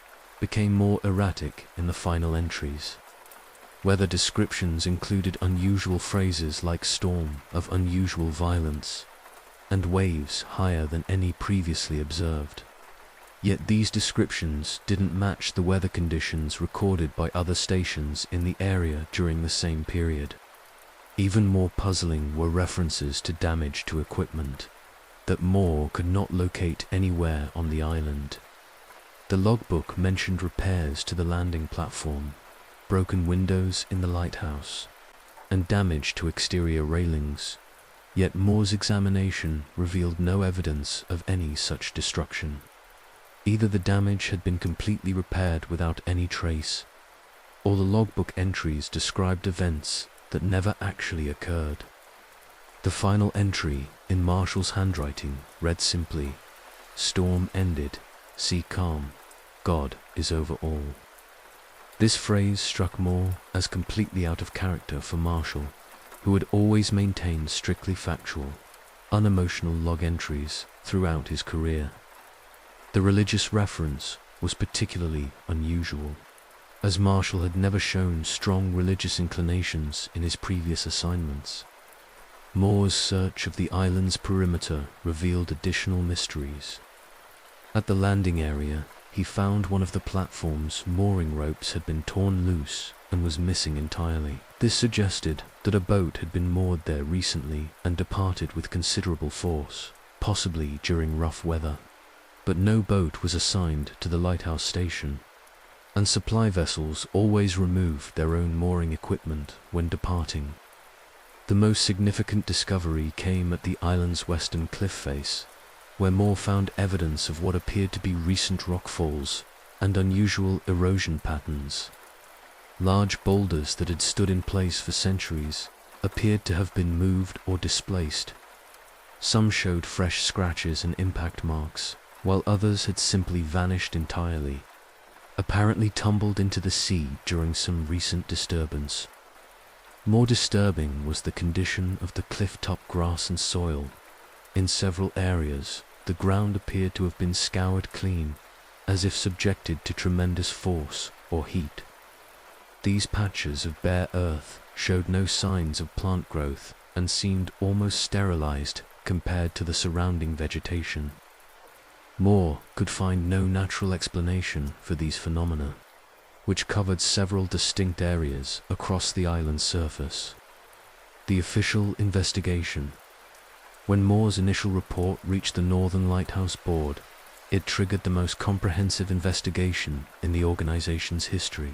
became more erratic in the final entries. Weather descriptions included unusual phrases like storm of unusual violence and waves higher than any previously observed. Yet these descriptions didn't match the weather conditions recorded by other stations in the area during the same period. Even more puzzling were references to damage to equipment that Moore could not locate anywhere on the island. The logbook mentioned repairs to the landing platform, broken windows in the lighthouse, and damage to exterior railings, yet Moore's examination revealed no evidence of any such destruction. Either the damage had been completely repaired without any trace, or the logbook entries described events that never actually occurred. The final entry in Marshall's handwriting read simply, "Storm ended, sea calm, God is over all." This phrase struck Moore as completely out of character for Marshall, who had always maintained strictly factual, unemotional log entries throughout his career. The religious reference was particularly unusual, as Marshall had never shown strong religious inclinations in his previous assignments. Moore's search of the island's perimeter revealed additional mysteries. At the landing area, he found one of the platform's mooring ropes had been torn loose and was missing entirely. This suggested that a boat had been moored there recently and departed with considerable force, possibly during rough weather. But no boat was assigned to the lighthouse station, and supply vessels always removed their own mooring equipment when departing. The most significant discovery came at the island's western cliff face, where Moore found evidence of what appeared to be recent rock falls and unusual erosion patterns. Large boulders that had stood in place for centuries appeared to have been moved or displaced. Some showed fresh scratches and impact marks, while others had simply vanished entirely, apparently tumbled into the sea during some recent disturbance. More disturbing was the condition of the cliff-top grass and soil. In several areas, the ground appeared to have been scoured clean, as if subjected to tremendous force or heat. These patches of bare earth showed no signs of plant growth and seemed almost sterilized compared to the surrounding vegetation. Moore could find no natural explanation for these phenomena, which covered several distinct areas across the island's surface. The official investigation. When Moore's initial report reached the Northern Lighthouse Board, it triggered the most comprehensive investigation in the organization's history.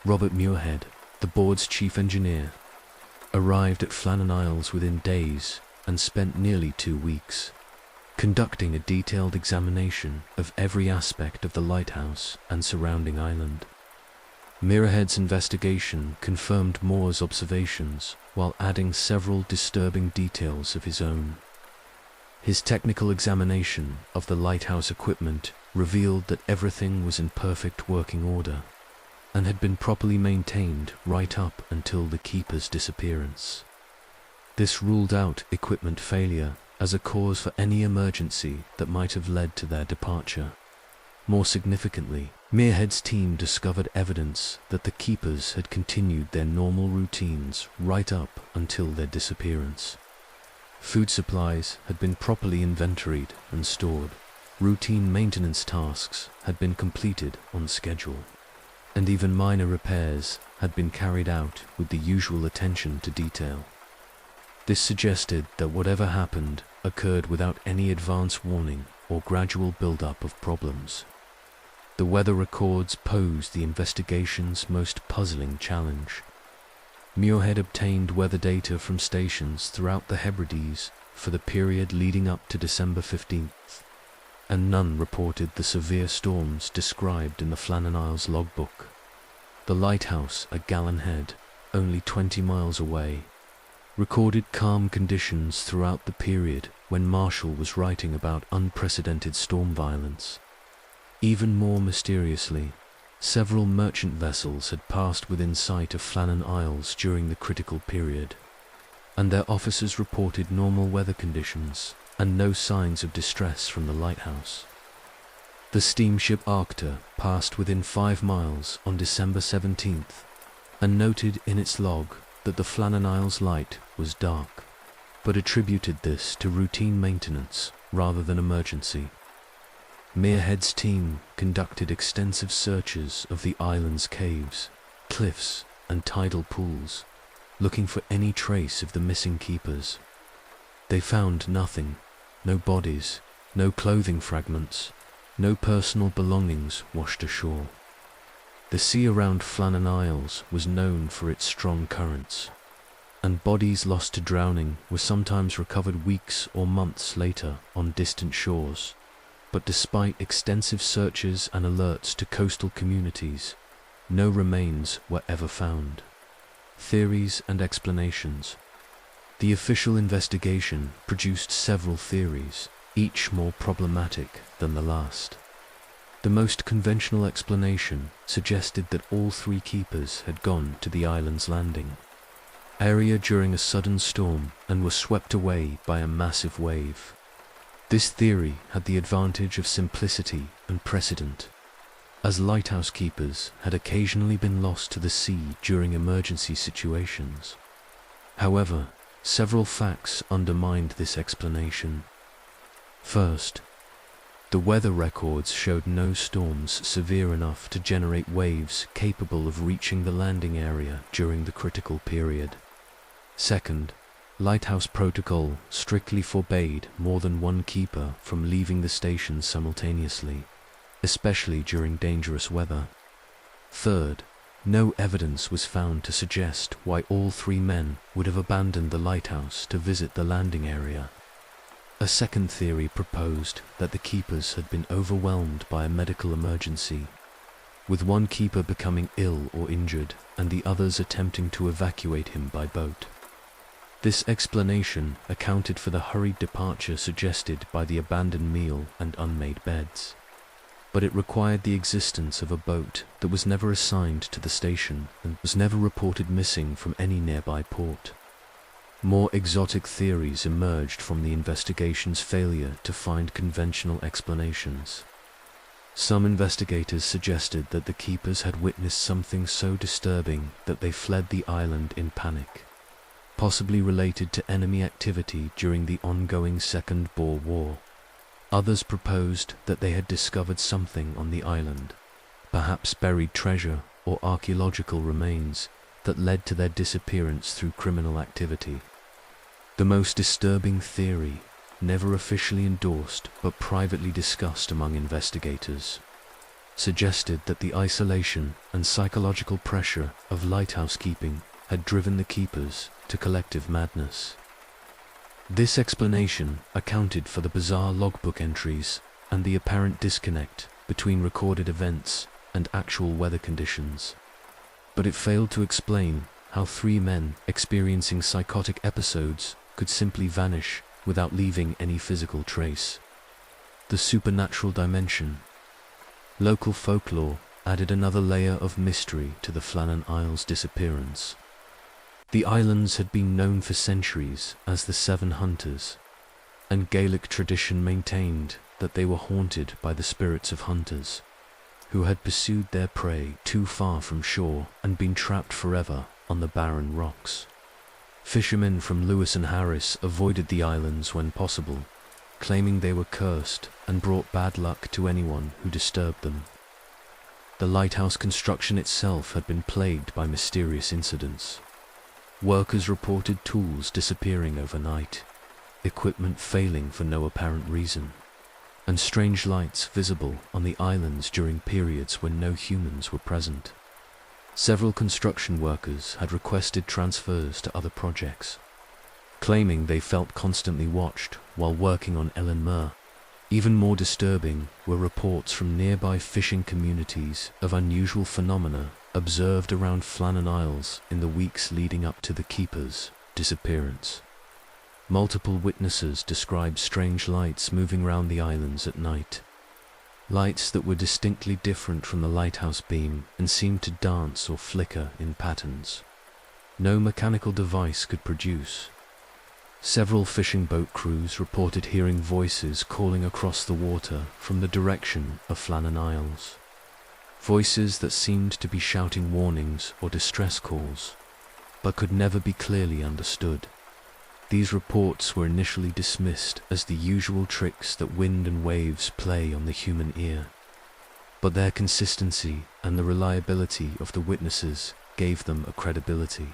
Robert Muirhead, the board's chief engineer, arrived at Flannan Isles within days and spent nearly 2 weeks, conducting a detailed examination of every aspect of the lighthouse and surrounding island. Muirhead's investigation confirmed Moore's observations while adding several disturbing details of his own. His technical examination of the lighthouse equipment revealed that everything was in perfect working order and had been properly maintained right up until the keeper's disappearance. This ruled out equipment failure as a cause for any emergency that might have led to their departure. More significantly, Muirhead's team discovered evidence that the keepers had continued their normal routines right up until their disappearance. Food supplies had been properly inventoried and stored. Routine maintenance tasks had been completed on schedule, and even minor repairs had been carried out with the usual attention to detail. This suggested that whatever happened occurred without any advance warning or gradual build-up of problems. The weather records posed the investigation's most puzzling challenge. Muirhead obtained weather data from stations throughout the Hebrides for the period leading up to December 15th, and none reported the severe storms described in the Flannan Isles logbook. The lighthouse at Gallen Head, only 20 miles away, recorded calm conditions throughout the period when Marshall was writing about unprecedented storm violence. Even more mysteriously, several merchant vessels had passed within sight of Flannan Isles during the critical period, and their officers reported normal weather conditions and no signs of distress from the lighthouse. The steamship Arctur passed within 5 miles on December 17th and noted in its log that the Flannan Isles light was dark, but attributed this to routine maintenance rather than emergency. Muirhead's team conducted extensive searches of the island's caves, cliffs, and tidal pools, looking for any trace of the missing keepers. They found nothing, no bodies, no clothing fragments, no personal belongings washed ashore. The sea around Flannan Isles was known for its strong currents, and bodies lost to drowning were sometimes recovered weeks or months later on distant shores. But despite extensive searches and alerts to coastal communities, no remains were ever found. Theories and explanations. The official investigation produced several theories, each more problematic than the last. The most conventional explanation suggested that all 3 keepers had gone to the island's landing area during a sudden storm and were swept away by a massive wave. This theory had the advantage of simplicity and precedent, as lighthouse keepers had occasionally been lost to the sea during emergency situations. However, several facts undermined this explanation. First, the weather records showed no storms severe enough to generate waves capable of reaching the landing area during the critical period. Second, lighthouse protocol strictly forbade more than 1 keeper from leaving the station simultaneously, especially during dangerous weather. Third, no evidence was found to suggest why all 3 men would have abandoned the lighthouse to visit the landing area. A second theory proposed that the keepers had been overwhelmed by a medical emergency, with one keeper becoming ill or injured and the others attempting to evacuate him by boat. This explanation accounted for the hurried departure suggested by the abandoned meal and unmade beds, but it required the existence of a boat that was never assigned to the station and was never reported missing from any nearby port. More exotic theories emerged from the investigation's failure to find conventional explanations. Some investigators suggested that the keepers had witnessed something so disturbing that they fled the island in panic, possibly related to enemy activity during the ongoing Second Boer War. Others proposed that they had discovered something on the island, perhaps buried treasure or archaeological remains, that led to their disappearance through criminal activity. The most disturbing theory, never officially endorsed but privately discussed among investigators, suggested that the isolation and psychological pressure of lighthouse keeping had driven the keepers to collective madness. This explanation accounted for the bizarre logbook entries and the apparent disconnect between recorded events and actual weather conditions, but it failed to explain how 3 men experiencing psychotic episodes could simply vanish without leaving any physical trace. The supernatural dimension. Local folklore added another layer of mystery to the Flannan Isles disappearance. The islands had been known for centuries as the Seven Hunters, and Gaelic tradition maintained that they were haunted by the spirits of hunters, who had pursued their prey too far from shore and been trapped forever on the barren rocks. Fishermen from Lewis and Harris avoided the islands when possible, claiming they were cursed and brought bad luck to anyone who disturbed them. The lighthouse construction itself had been plagued by mysterious incidents. Workers reported tools disappearing overnight, equipment failing for no apparent reason, and strange lights visible on the islands during periods when no humans were present. Several construction workers had requested transfers to other projects, claiming they felt constantly watched while working on Ellen Mer. Even more disturbing were reports from nearby fishing communities of unusual phenomena observed around Flannan Isles in the weeks leading up to the keeper's disappearance. Multiple witnesses described strange lights moving round the islands at night. Lights that were distinctly different from the lighthouse beam and seemed to dance or flicker in patterns no mechanical device could produce. Several fishing boat crews reported hearing voices calling across the water from the direction of Flannan Isles. Voices that seemed to be shouting warnings or distress calls, but could never be clearly understood. These reports were initially dismissed as the usual tricks that wind and waves play on the human ear, but their consistency and the reliability of the witnesses gave them a credibility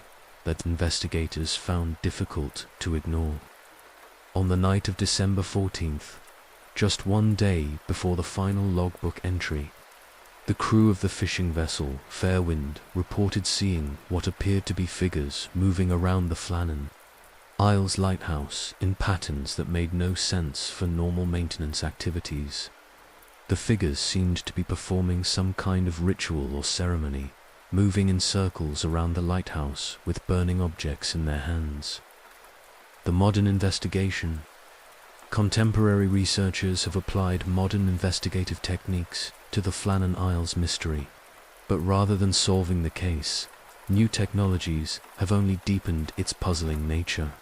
that investigators found difficult to ignore. On the night of December 14th, just one day before the final logbook entry, the crew of the fishing vessel Fairwind reported seeing what appeared to be figures moving around the Flannan Isles lighthouse in patterns that made no sense for normal maintenance activities. The figures seemed to be performing some kind of ritual or ceremony, moving in circles around the lighthouse with burning objects in their hands. The modern investigation. Contemporary researchers have applied modern investigative techniques to the Flannan Isles mystery, but rather than solving the case, new technologies have only deepened its puzzling nature.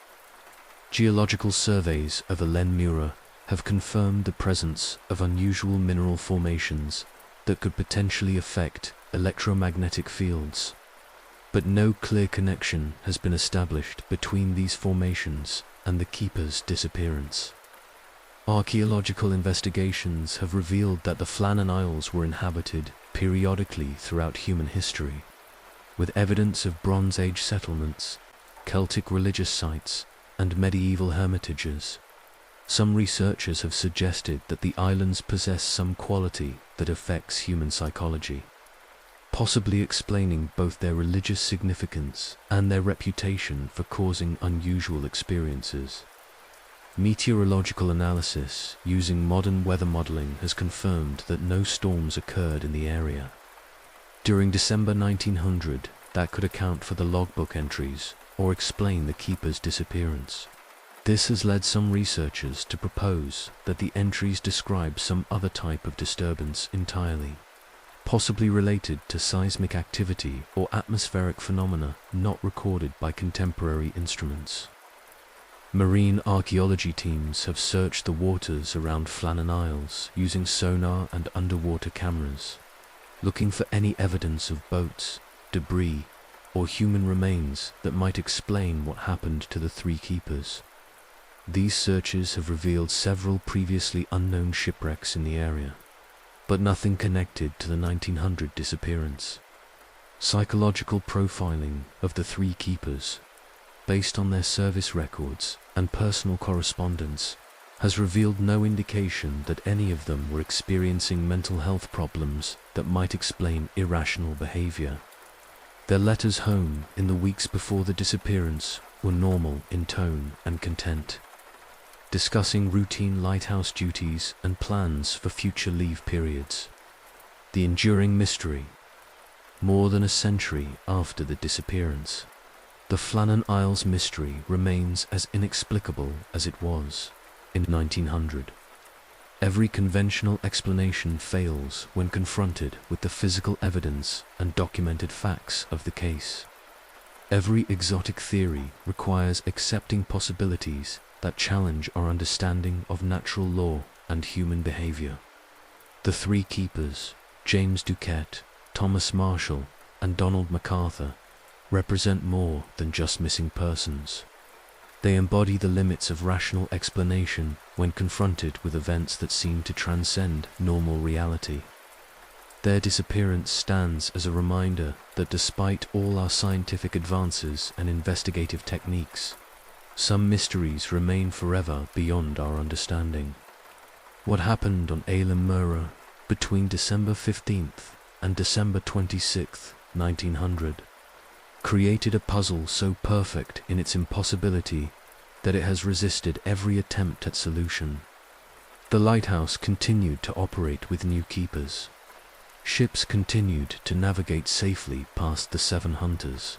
Geological surveys of Ellen Mer have confirmed the presence of unusual mineral formations that could potentially affect electromagnetic fields, but no clear connection has been established between these formations and the keeper's disappearance. Archaeological investigations have revealed that the Flannan Isles were inhabited periodically throughout human history, with evidence of Bronze Age settlements, Celtic religious sites, and medieval hermitages. Some researchers have suggested that the islands possess some quality that affects human psychology, possibly explaining both their religious significance and their reputation for causing unusual experiences. Meteorological analysis using modern weather modeling has confirmed that no storms occurred in the area. During December 1900, that could account for the logbook entries or explain the keeper's disappearance. This has led some researchers to propose that the entries describe some other type of disturbance entirely, possibly related to seismic activity or atmospheric phenomena not recorded by contemporary instruments. Marine archaeology teams have searched the waters around Flannan Isles using sonar and underwater cameras, looking for any evidence of boats, debris, or human remains that might explain what happened to the three keepers. These searches have revealed several previously unknown shipwrecks in the area, but nothing connected to the 1900 disappearance. Psychological profiling of the three keepers, based on their service records and personal correspondence, has revealed no indication that any of them were experiencing mental health problems that might explain irrational behavior. Their letters home in the weeks before the disappearance were normal in tone and content, discussing routine lighthouse duties and plans for future leave periods. The enduring mystery. More than a century after the disappearance, the Flannan Isles mystery remains as inexplicable as it was in 1900. Every conventional explanation fails when confronted with the physical evidence and documented facts of the case. Every exotic theory requires accepting possibilities that challenge our understanding of natural law and human behavior. The three keepers, James Ducat, Thomas Marshall, and Donald MacArthur, represent more than just missing persons. They embody the limits of rational explanation when confronted with events that seem to transcend normal reality. Their disappearance stands as a reminder that despite all our scientific advances and investigative techniques, some mysteries remain forever beyond our understanding. What happened on Ellen Mer between December 15th and December 26th 1900, created a puzzle so perfect in its impossibility that it has resisted every attempt at solution. The lighthouse continued to operate with new keepers. Ships continued to navigate safely past the 7 hunters,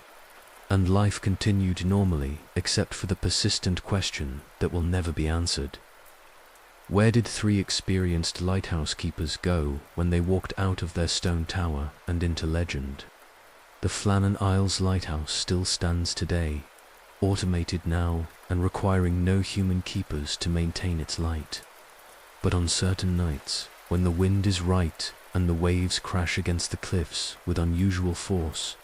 and life continued normally except for the persistent question that will never be answered. Where did 3 experienced lighthouse keepers go when they walked out of their stone tower and into legend? The Flannan Isles Lighthouse still stands today, automated now and requiring no human keepers to maintain its light. But on certain nights, when the wind is right and the waves crash against the cliffs with unusual force,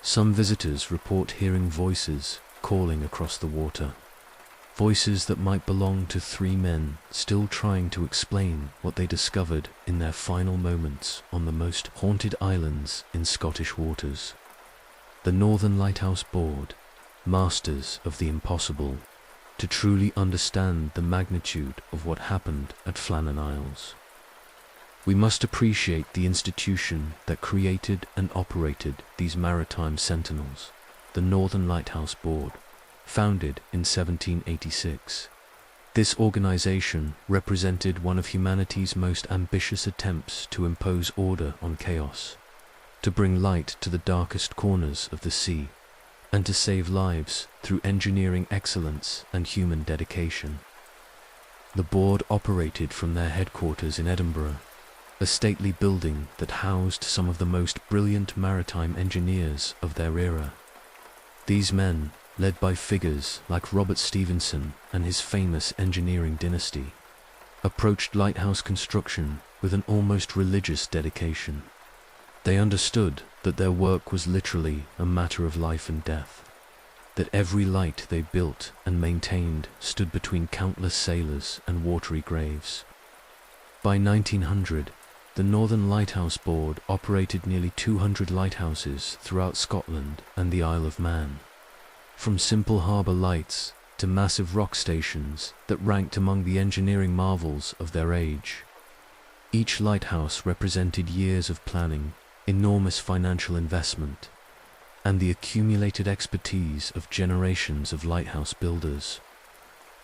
some visitors report hearing voices calling across the water. Voices that might belong to 3 men still trying to explain what they discovered in their final moments on the most haunted islands in Scottish waters. The Northern Lighthouse Board, masters of the impossible, to truly understand the magnitude of what happened at Flannan Isles. We must appreciate the institution that created and operated these maritime sentinels, the Northern Lighthouse Board, founded in 1786. This organization represented one of humanity's most ambitious attempts to impose order on chaos, to bring light to the darkest corners of the sea, and to save lives through engineering excellence and human dedication. The board operated from their headquarters in Edinburgh, a stately building that housed some of the most brilliant maritime engineers of their era. These men, led by figures like Robert Stephenson and his famous engineering dynasty, approached lighthouse construction with an almost religious dedication. They understood that their work was literally a matter of life and death, that every light they built and maintained stood between countless sailors and watery graves. By 1900, the Northern Lighthouse Board operated nearly 200 lighthouses throughout Scotland and the Isle of Man, from simple harbour lights to massive rock stations that ranked among the engineering marvels of their age. Each lighthouse represented years of planning, enormous financial investment, and the accumulated expertise of generations of lighthouse builders.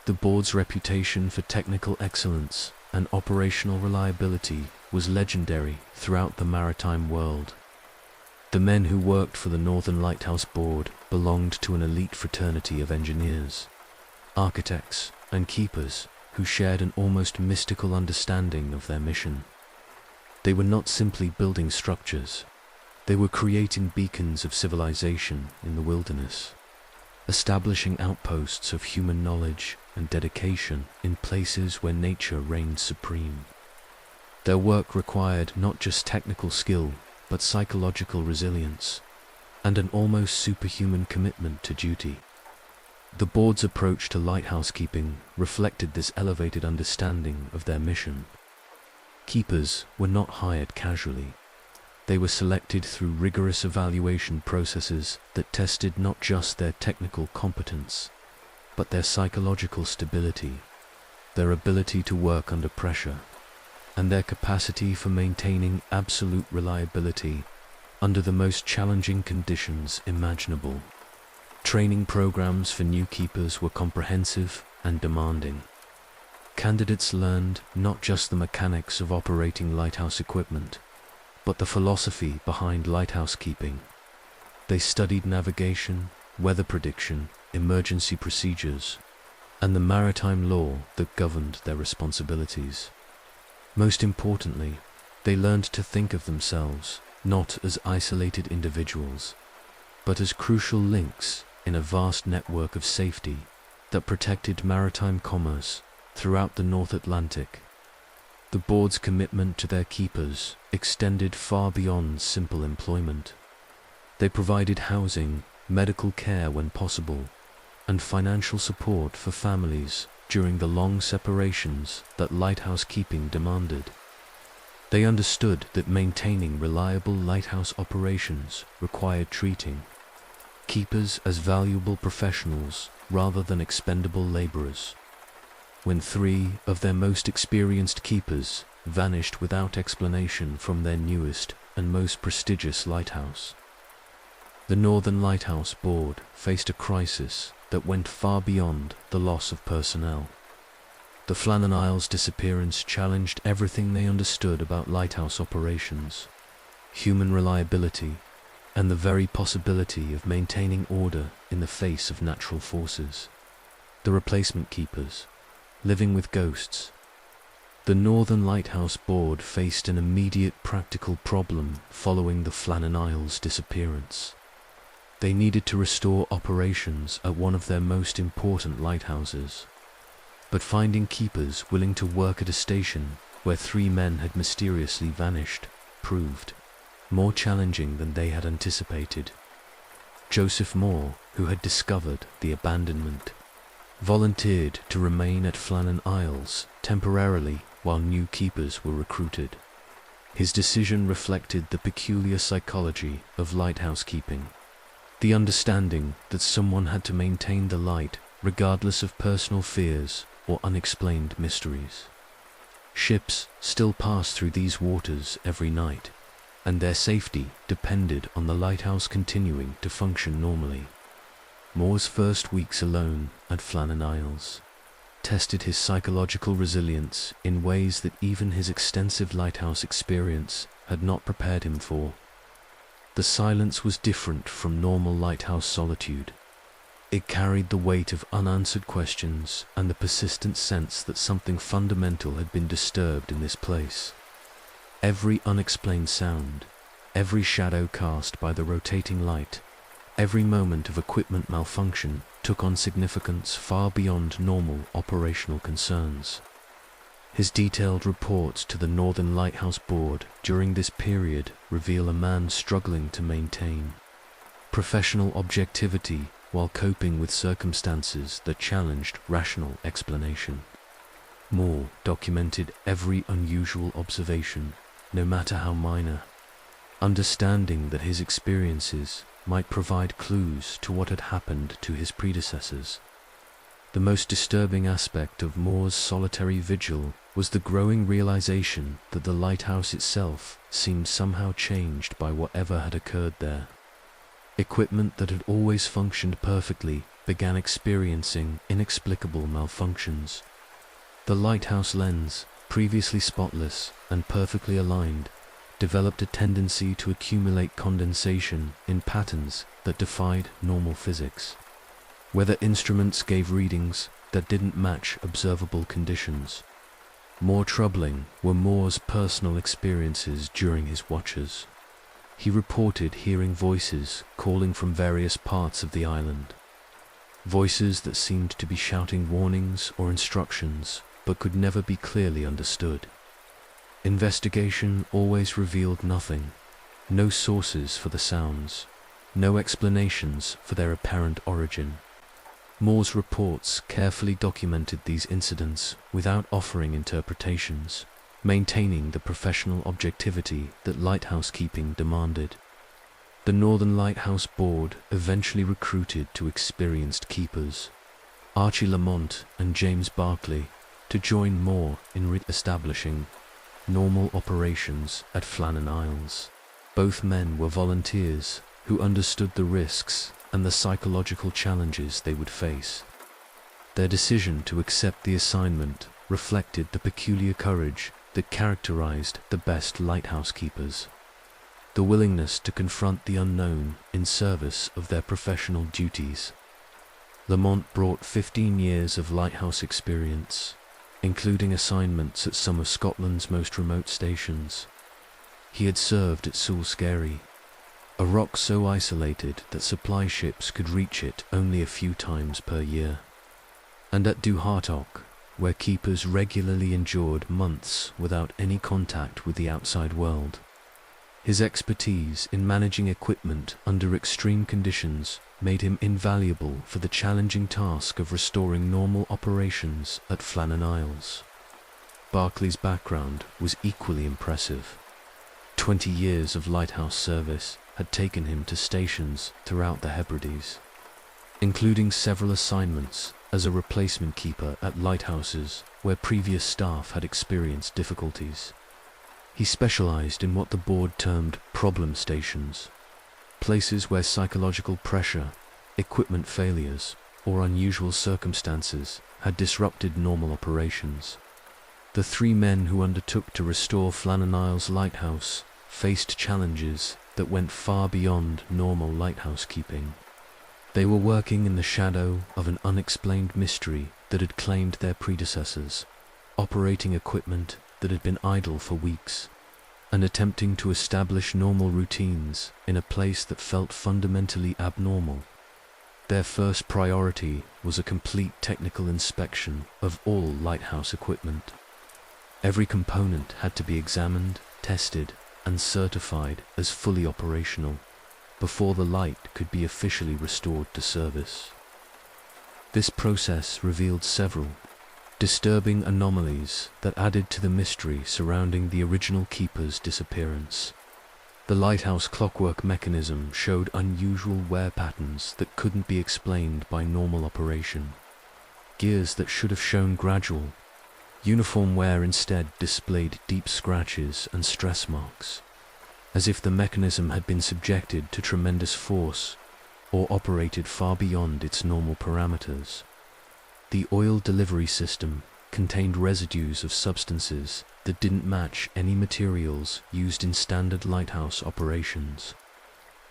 The board's reputation for technical excellence and operational reliability was legendary throughout the maritime world. The men who worked for the Northern Lighthouse Board belonged to an elite fraternity of engineers, architects, and keepers who shared an almost mystical understanding of their mission. They were not simply building structures, they were creating beacons of civilization in the wilderness, establishing outposts of human knowledge and dedication in places where nature reigned supreme. Their work required not just technical skill, but psychological resilience, and an almost superhuman commitment to duty. The board's approach to lighthouse keeping reflected this elevated understanding of their mission. Keepers were not hired casually. They were selected through rigorous evaluation processes that tested not just their technical competence, but their psychological stability, their ability to work under pressure, and their capacity for maintaining absolute reliability under the most challenging conditions imaginable. Training programs for new keepers were comprehensive and demanding. Candidates learned not just the mechanics of operating lighthouse equipment, but the philosophy behind lighthouse keeping. They studied navigation, weather prediction, emergency procedures, and the maritime law that governed their responsibilities. Most importantly, they learned to think of themselves not as isolated individuals, but as crucial links in a vast network of safety that protected maritime commerce throughout the North Atlantic. The board's commitment to their keepers extended far beyond simple employment. They provided housing, medical care when possible, and financial support for families during the long separations that lighthouse keeping demanded. They understood that maintaining reliable lighthouse operations required treating keepers as valuable professionals rather than expendable laborers. When 3 of their most experienced keepers vanished without explanation from their newest and most prestigious lighthouse, The Northern Lighthouse Board faced a crisis that went far beyond the loss of personnel. The Flannan disappearance challenged everything they understood about lighthouse operations, human reliability, and the very possibility of maintaining order in the face of natural forces. The replacement keepers, living with ghosts. The Northern Lighthouse Board faced an immediate practical problem following the Flannan disappearance. They needed to restore operations at one of their most important lighthouses. But finding keepers willing to work at a station where 3 men had mysteriously vanished proved more challenging than they had anticipated. Joseph Moore, who had discovered the abandonment, volunteered to remain at Flannan Isles temporarily while new keepers were recruited. His decision reflected the peculiar psychology of lighthouse keeping, the understanding that someone had to maintain the light regardless of personal fears or unexplained mysteries. Ships still passed through these waters every night, and their safety depended on the lighthouse continuing to function normally. Moore's first weeks alone at Flannan Isles tested his psychological resilience in ways that even his extensive lighthouse experience had not prepared him for. The silence was different from normal lighthouse solitude. It carried the weight of unanswered questions and the persistent sense that something fundamental had been disturbed in this place. Every unexplained sound, every shadow cast by the rotating light, every moment of equipment malfunction took on significance far beyond normal operational concerns. His detailed reports to the Northern Lighthouse Board during this period reveal a man struggling to maintain professional objectivity while coping with circumstances that challenged rational explanation. Moore documented every unusual observation, no matter how minor, understanding that his experiences might provide clues to what had happened to his predecessors. The most disturbing aspect of Moore's solitary vigil was the growing realization that the lighthouse itself seemed somehow changed by whatever had occurred there. Equipment that had always functioned perfectly began experiencing inexplicable malfunctions. The lighthouse lens, previously spotless and perfectly aligned, developed a tendency to accumulate condensation in patterns that defied normal physics. Weather instruments gave readings that didn't match observable conditions. More troubling were Moore's personal experiences during his watches. He reported hearing voices calling from various parts of the island. Voices that seemed to be shouting warnings or instructions, but could never be clearly understood. Investigation always revealed nothing, no sources for the sounds, no explanations for their apparent origin. Moore's reports carefully documented these incidents without offering interpretations, maintaining the professional objectivity that lighthouse keeping demanded. The Northern Lighthouse Board eventually recruited 2 experienced keepers, Archie Lamont and James Barclay, to join Moore in re-establishing normal operations at Flannan Isles. Both men were volunteers who understood the risks and the psychological challenges they would face. Their decision to accept the assignment reflected the peculiar courage that characterized the best lighthouse keepers, the willingness to confront the unknown in service of their professional duties. Lamont brought 15 years of lighthouse experience, including assignments at some of Scotland's most remote stations. He had served at Salisbury, a rock so isolated that supply ships could reach it only a few times per year, and at Ducat, where keepers regularly endured months without any contact with the outside world. His expertise in managing equipment under extreme conditions made him invaluable for the challenging task of restoring normal operations at Flannan Isles. Barclay's background was equally impressive. 20 years of lighthouse service had taken him to stations throughout the Hebrides, including several assignments as a replacement keeper at lighthouses where previous staff had experienced difficulties. He specialized in what the board termed problem stations, places where psychological pressure, equipment failures, or unusual circumstances had disrupted normal operations. The 3 men who undertook to restore Flannan lighthouse faced challenges that went far beyond normal lighthouse keeping. They were working in the shadow of an unexplained mystery that had claimed their predecessors, operating equipment that had been idle for weeks, and attempting to establish normal routines in a place that felt fundamentally abnormal. Their first priority was a complete technical inspection of all lighthouse equipment. Every component had to be examined, tested, and certified as fully operational before the light could be officially restored to service. This process revealed several disturbing anomalies that added to the mystery surrounding the original keeper's disappearance. The lighthouse clockwork mechanism showed unusual wear patterns that couldn't be explained by normal operation. Gears that should have shown gradual, uniform wear instead displayed deep scratches and stress marks, as if the mechanism had been subjected to tremendous force or operated far beyond its normal parameters. The oil delivery system contained residues of substances that didn't match any materials used in standard lighthouse operations.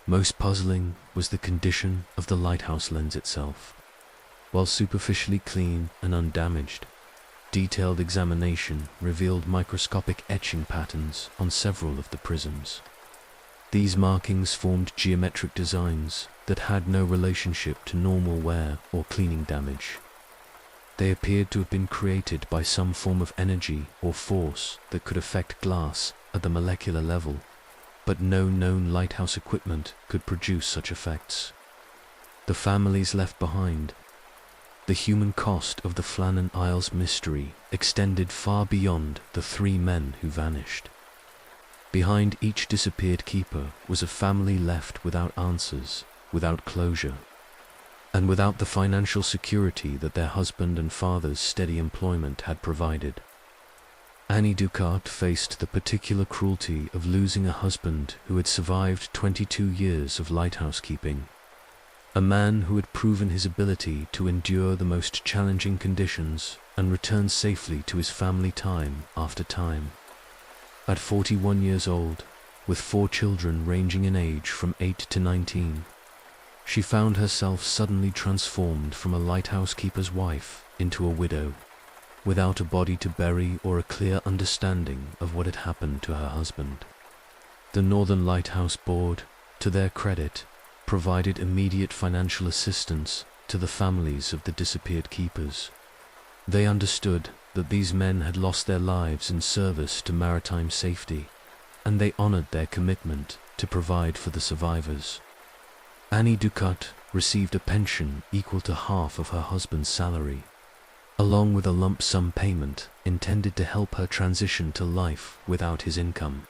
Most puzzling was the condition of the lighthouse lens itself. While superficially clean and undamaged, detailed examination revealed microscopic etching patterns on several of the prisms. These markings formed geometric designs that had no relationship to normal wear or cleaning damage. They appeared to have been created by some form of energy or force that could affect glass at the molecular level, but no known lighthouse equipment could produce such effects. The families left behind. The human cost of the Flannan Isles mystery extended far beyond the 3 men who vanished. Behind each disappeared keeper was a family left without answers, without closure, and without the financial security that their husband and father's steady employment had provided. Annie Ducat faced the particular cruelty of losing a husband who had survived 22 years of lighthouse keeping, a man who had proven his ability to endure the most challenging conditions and return safely to his family time after time. At 41 years old, with 4 children ranging in age from 8 to 19, she found herself suddenly transformed from a lighthouse keeper's wife into a widow, without a body to bury or a clear understanding of what had happened to her husband. The Northern Lighthouse Board, to their credit, provided immediate financial assistance to the families of the disappeared keepers. They understood that these men had lost their lives in service to maritime safety, and they honored their commitment to provide for the survivors. Annie Ducat received a pension equal to half of her husband's salary, along with a lump sum payment intended to help her transition to life without his income.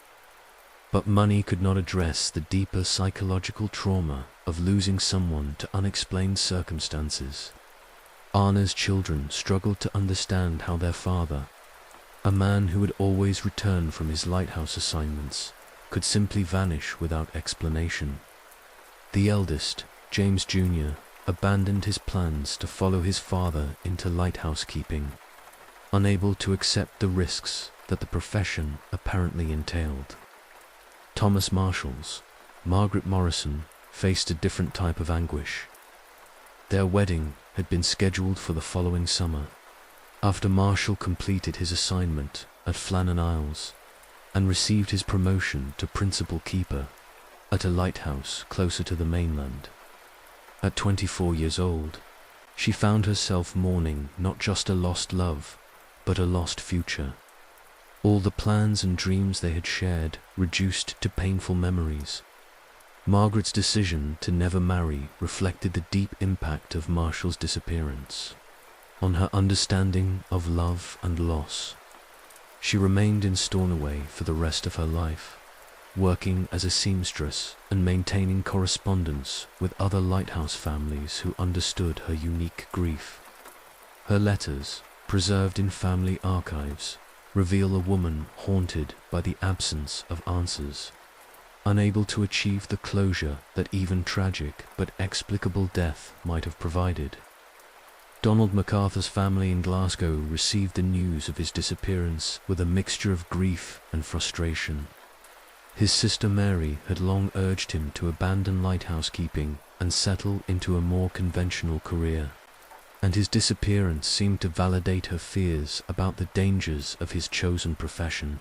But money could not address the deeper psychological trauma of losing someone to unexplained circumstances. Anna's children struggled to understand how their father, a man who had always returned from his lighthouse assignments, could simply vanish without explanation. The eldest, James Jr., abandoned his plans to follow his father into lighthouse keeping, unable to accept the risks that the profession apparently entailed. Thomas Marshall's Margaret Morrison faced a different type of anguish. Their wedding had been scheduled for the following summer, after Marshall completed his assignment at Flannan Isles and received his promotion to principal keeper at a lighthouse closer to the mainland. At 24 years old, she found herself mourning not just a lost love, but a lost future. All the plans and dreams they had shared reduced to painful memories. Margaret's decision to never marry reflected the deep impact of Marshall's disappearance on her understanding of love and loss. She remained in Stornoway for the rest of her life, working as a seamstress and maintaining correspondence with other lighthouse families who understood her unique grief. Her letters, preserved in family archives, reveal a woman haunted by the absence of answers. unable to achieve the closure that even tragic but explicable death might have provided. Donald MacArthur's family in Glasgow received the news of his disappearance with a mixture of grief and frustration. His sister Mary had long urged him to abandon lighthouse keeping and settle into a more conventional career, and his disappearance seemed to validate her fears about the dangers of his chosen profession.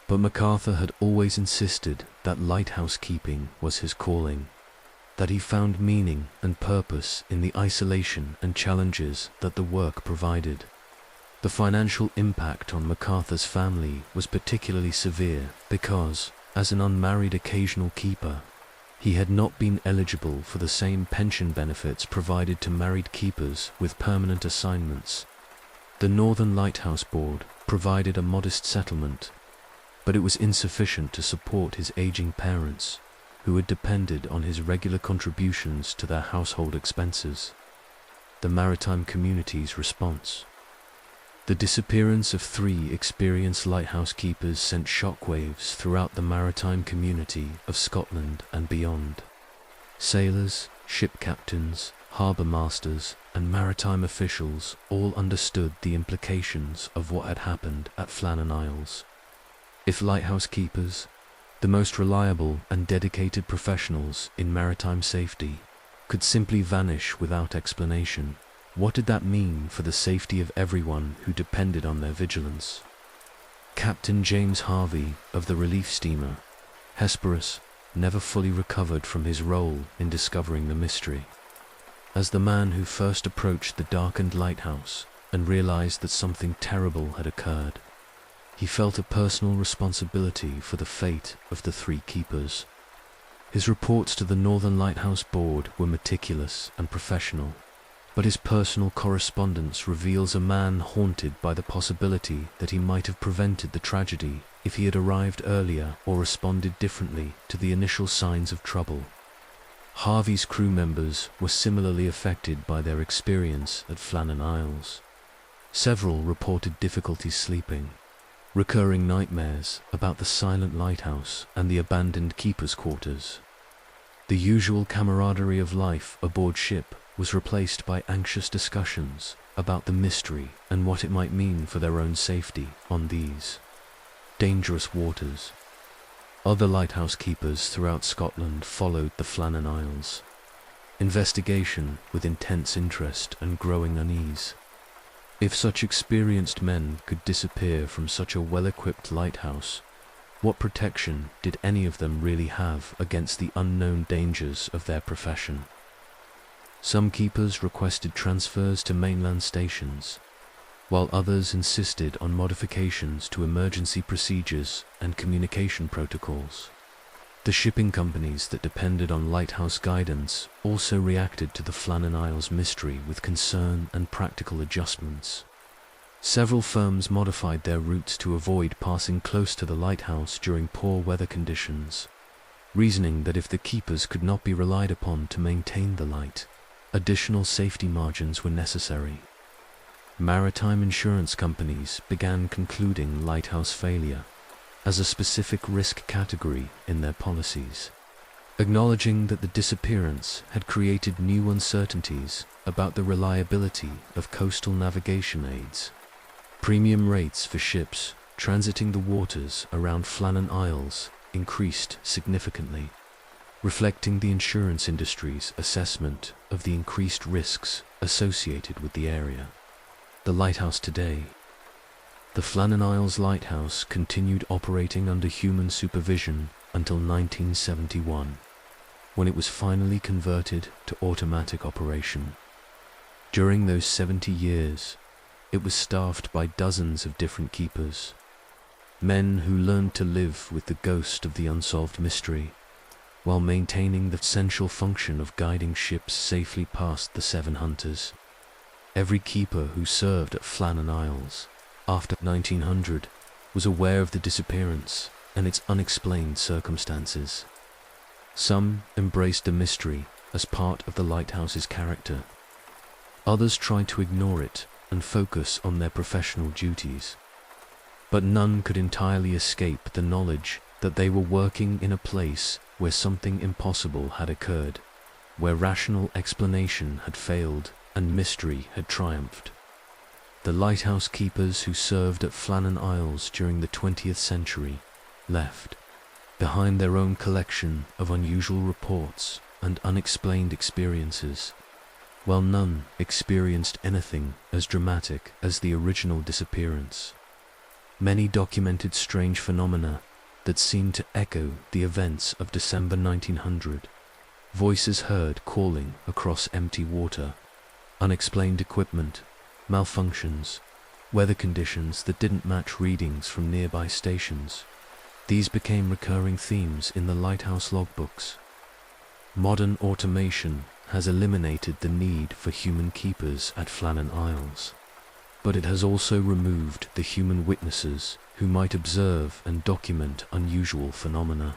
But MacArthur had always insisted that lighthouse keeping was his calling, that he found meaning and purpose in the isolation and challenges that the work provided. The financial impact on MacArthur's family was particularly severe because, as an unmarried occasional keeper, he had not been eligible for the same pension benefits provided to married keepers with permanent assignments. The Northern Lighthouse Board provided a modest settlement, but it was insufficient to support his aging parents, who had depended on his regular contributions to their household expenses. The Maritime community's response. The disappearance of 3 experienced lighthouse keepers sent shockwaves throughout the maritime community of Scotland and beyond. Sailors, ship captains, harbour masters, and maritime officials all understood the implications of what had happened at Flannan Isles. If lighthouse keepers, the most reliable and dedicated professionals in maritime safety, could simply vanish without explanation, what did that mean for the safety of everyone who depended on their vigilance? Captain James Harvey of the relief steamer Hesperus never fully recovered from his role in discovering the mystery. As the man who first approached the darkened lighthouse and realized that something terrible had occurred, he felt a personal responsibility for the fate of the 3 keepers. His reports to the Northern Lighthouse Board were meticulous and professional, but his personal correspondence reveals a man haunted by the possibility that he might have prevented the tragedy if he had arrived earlier or responded differently to the initial signs of trouble. Harvey's crew members were similarly affected by their experience at Flannan Isles. Several reported difficulty sleeping, recurring nightmares about the silent lighthouse and the abandoned keepers' quarters. The usual camaraderie of life aboard ship was replaced by anxious discussions about the mystery and what it might mean for their own safety on these dangerous waters. Other lighthouse keepers throughout Scotland followed the Flannan Isles. Investigation with intense interest and growing unease. If such experienced men could disappear from such a well-equipped lighthouse, what protection did any of them really have against the unknown dangers of their profession? Some keepers requested transfers to mainland stations, while others insisted on modifications to emergency procedures and communication protocols. The shipping companies that depended on lighthouse guidance also reacted to the Flannan Isles mystery with concern and practical adjustments. Several firms modified their routes to avoid passing close to the lighthouse during poor weather conditions, reasoning that if the keepers could not be relied upon to maintain the light, additional safety margins were necessary. Maritime insurance companies began concluding lighthouse failure as a specific risk category in their policies, acknowledging that the disappearance had created new uncertainties about the reliability of coastal navigation aids. Premium rates for ships transiting the waters around Flannan Isles increased significantly, reflecting the insurance industry's assessment of the increased risks associated with the area. The lighthouse today. The Flannan Isles Lighthouse continued operating under human supervision until 1971, when it was finally converted to automatic operation. During those 70 years, it was staffed by dozens of different keepers, men who learned to live with the ghost of the unsolved mystery, while maintaining the essential function of guiding ships safely past the 7 hunters. Every keeper who served at Flannan Isles after 1900 was aware of the disappearance and its unexplained circumstances. Some embraced the mystery as part of the lighthouse's character. Others tried to ignore it and focus on their professional duties. But none could entirely escape the knowledge that they were working in a place where something impossible had occurred, where rational explanation had failed and mystery had triumphed. The lighthouse keepers who served at Flannan Isles during the 20th century left behind their own collection of unusual reports and unexplained experiences, while none experienced anything as dramatic as the original disappearance. Many documented strange phenomena that seemed to echo the events of December 1900. Voices heard calling across empty water, unexplained equipment, malfunctions, weather conditions that didn't match readings from nearby stations. These became recurring themes in the lighthouse logbooks. Modern automation has eliminated the need for human keepers at Flannan Isles, but it has also removed the human witnesses who might observe and document unusual phenomena.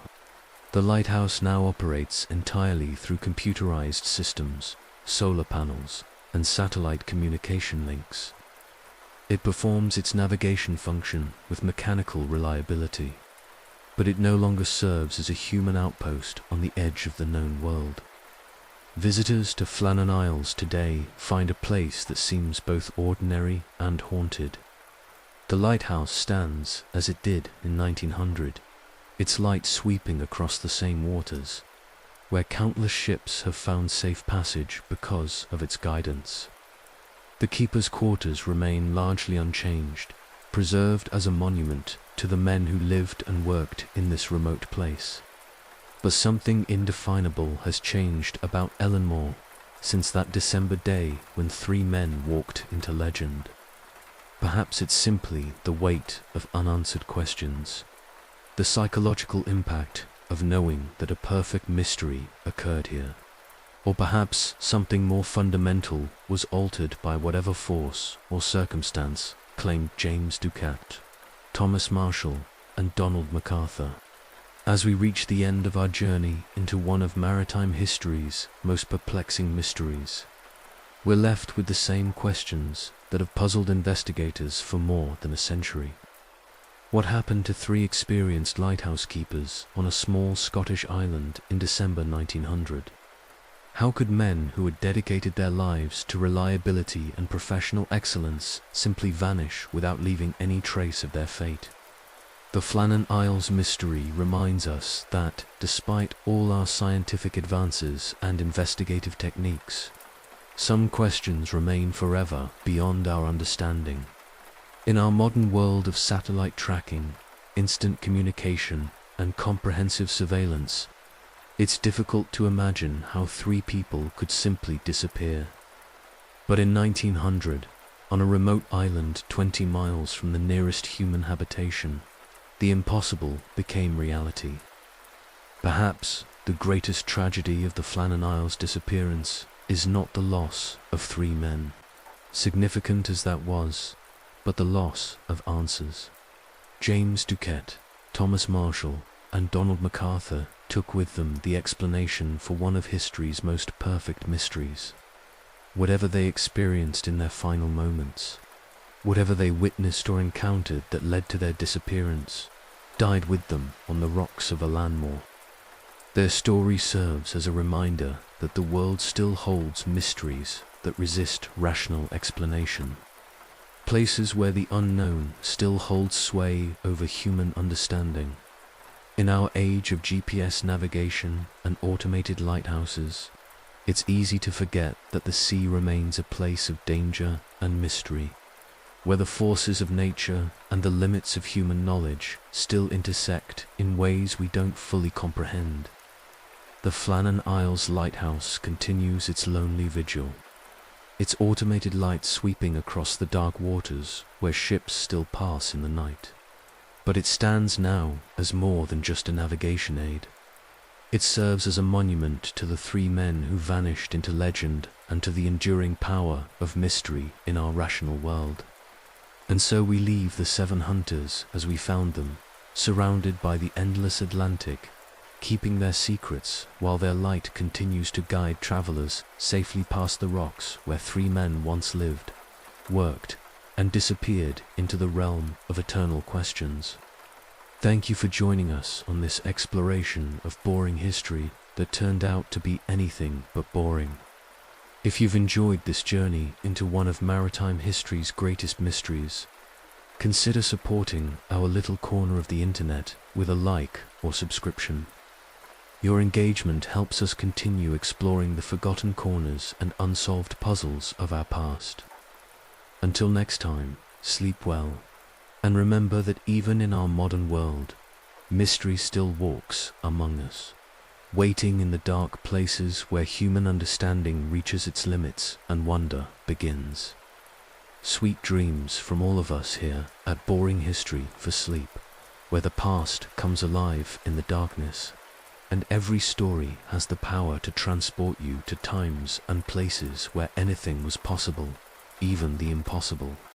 The lighthouse now operates entirely through computerized systems, solar panels, and satellite communication links. It performs its navigation function with mechanical reliability, but it no longer serves as a human outpost on the edge of the known world. Visitors to Flannan Isles today find a place that seems both ordinary and haunted. The lighthouse stands as it did in 1900, its light sweeping across the same waters, where countless ships have found safe passage because of its guidance. The keepers' quarters remain largely unchanged, preserved as a monument to the men who lived and worked in this remote place. But something indefinable has changed about Ellenmore since that December day when 3 men walked into legend. Perhaps it's simply the weight of unanswered questions, the psychological impact of knowing that a perfect mystery occurred here. Or perhaps something more fundamental was altered by whatever force or circumstance claimed James Ducat, Thomas Marshall, and Donald MacArthur. As we reach the end of our journey into one of maritime history's most perplexing mysteries, we're left with the same questions that have puzzled investigators for more than a century. What happened to 3 experienced lighthouse keepers on a small Scottish island in December 1900? How could men who had dedicated their lives to reliability and professional excellence simply vanish without leaving any trace of their fate? The Flannan Isles mystery reminds us that, despite all our scientific advances and investigative techniques, some questions remain forever beyond our understanding. In our modern world of satellite tracking, instant communication, and comprehensive surveillance, it's difficult to imagine how 3 people could simply disappear. But in 1900, on a remote island 20 miles from the nearest human habitation, the impossible became reality. Perhaps the greatest tragedy of the Flannan Isles disappearance is not the loss of 3 men, significant as that was, but the loss of answers. James Ducat, Thomas Marshall, and Donald MacArthur took with them the explanation for one of history's most perfect mysteries. Whatever they experienced in their final moments, whatever they witnessed or encountered that led to their disappearance, died with them on the rocks of Ellenmore. Their story serves as a reminder that the world still holds mysteries that resist rational explanation, places where the unknown still holds sway over human understanding. In our age of GPS navigation and automated lighthouses, it's easy to forget that the sea remains a place of danger and mystery, where the forces of nature and the limits of human knowledge still intersect in ways we don't fully comprehend. The Flannan Isles lighthouse continues its lonely vigil, its automated lights sweeping across the dark waters where ships still pass in the night. But it stands now as more than just a navigation aid. It serves as a monument to the 3 men who vanished into legend and to the enduring power of mystery in our rational world. And so we leave the 7 hunters as we found them, surrounded by the endless Atlantic, keeping their secrets while their light continues to guide travelers safely past the rocks where 3 men once lived, worked, and disappeared into the realm of eternal questions. Thank you for joining us on this exploration of boring history that turned out to be anything but boring. If you've enjoyed this journey into one of maritime history's greatest mysteries, consider supporting our little corner of the internet with a like or subscription. Your engagement helps us continue exploring the forgotten corners and unsolved puzzles of our past. Until next time, sleep well, and remember that even in our modern world, mystery still walks among us, waiting in the dark places where human understanding reaches its limits and wonder begins. Sweet dreams from all of us here at Boring History for Sleep, where the past comes alive in the darkness, and every story has the power to transport you to times and places where anything was possible, even the impossible.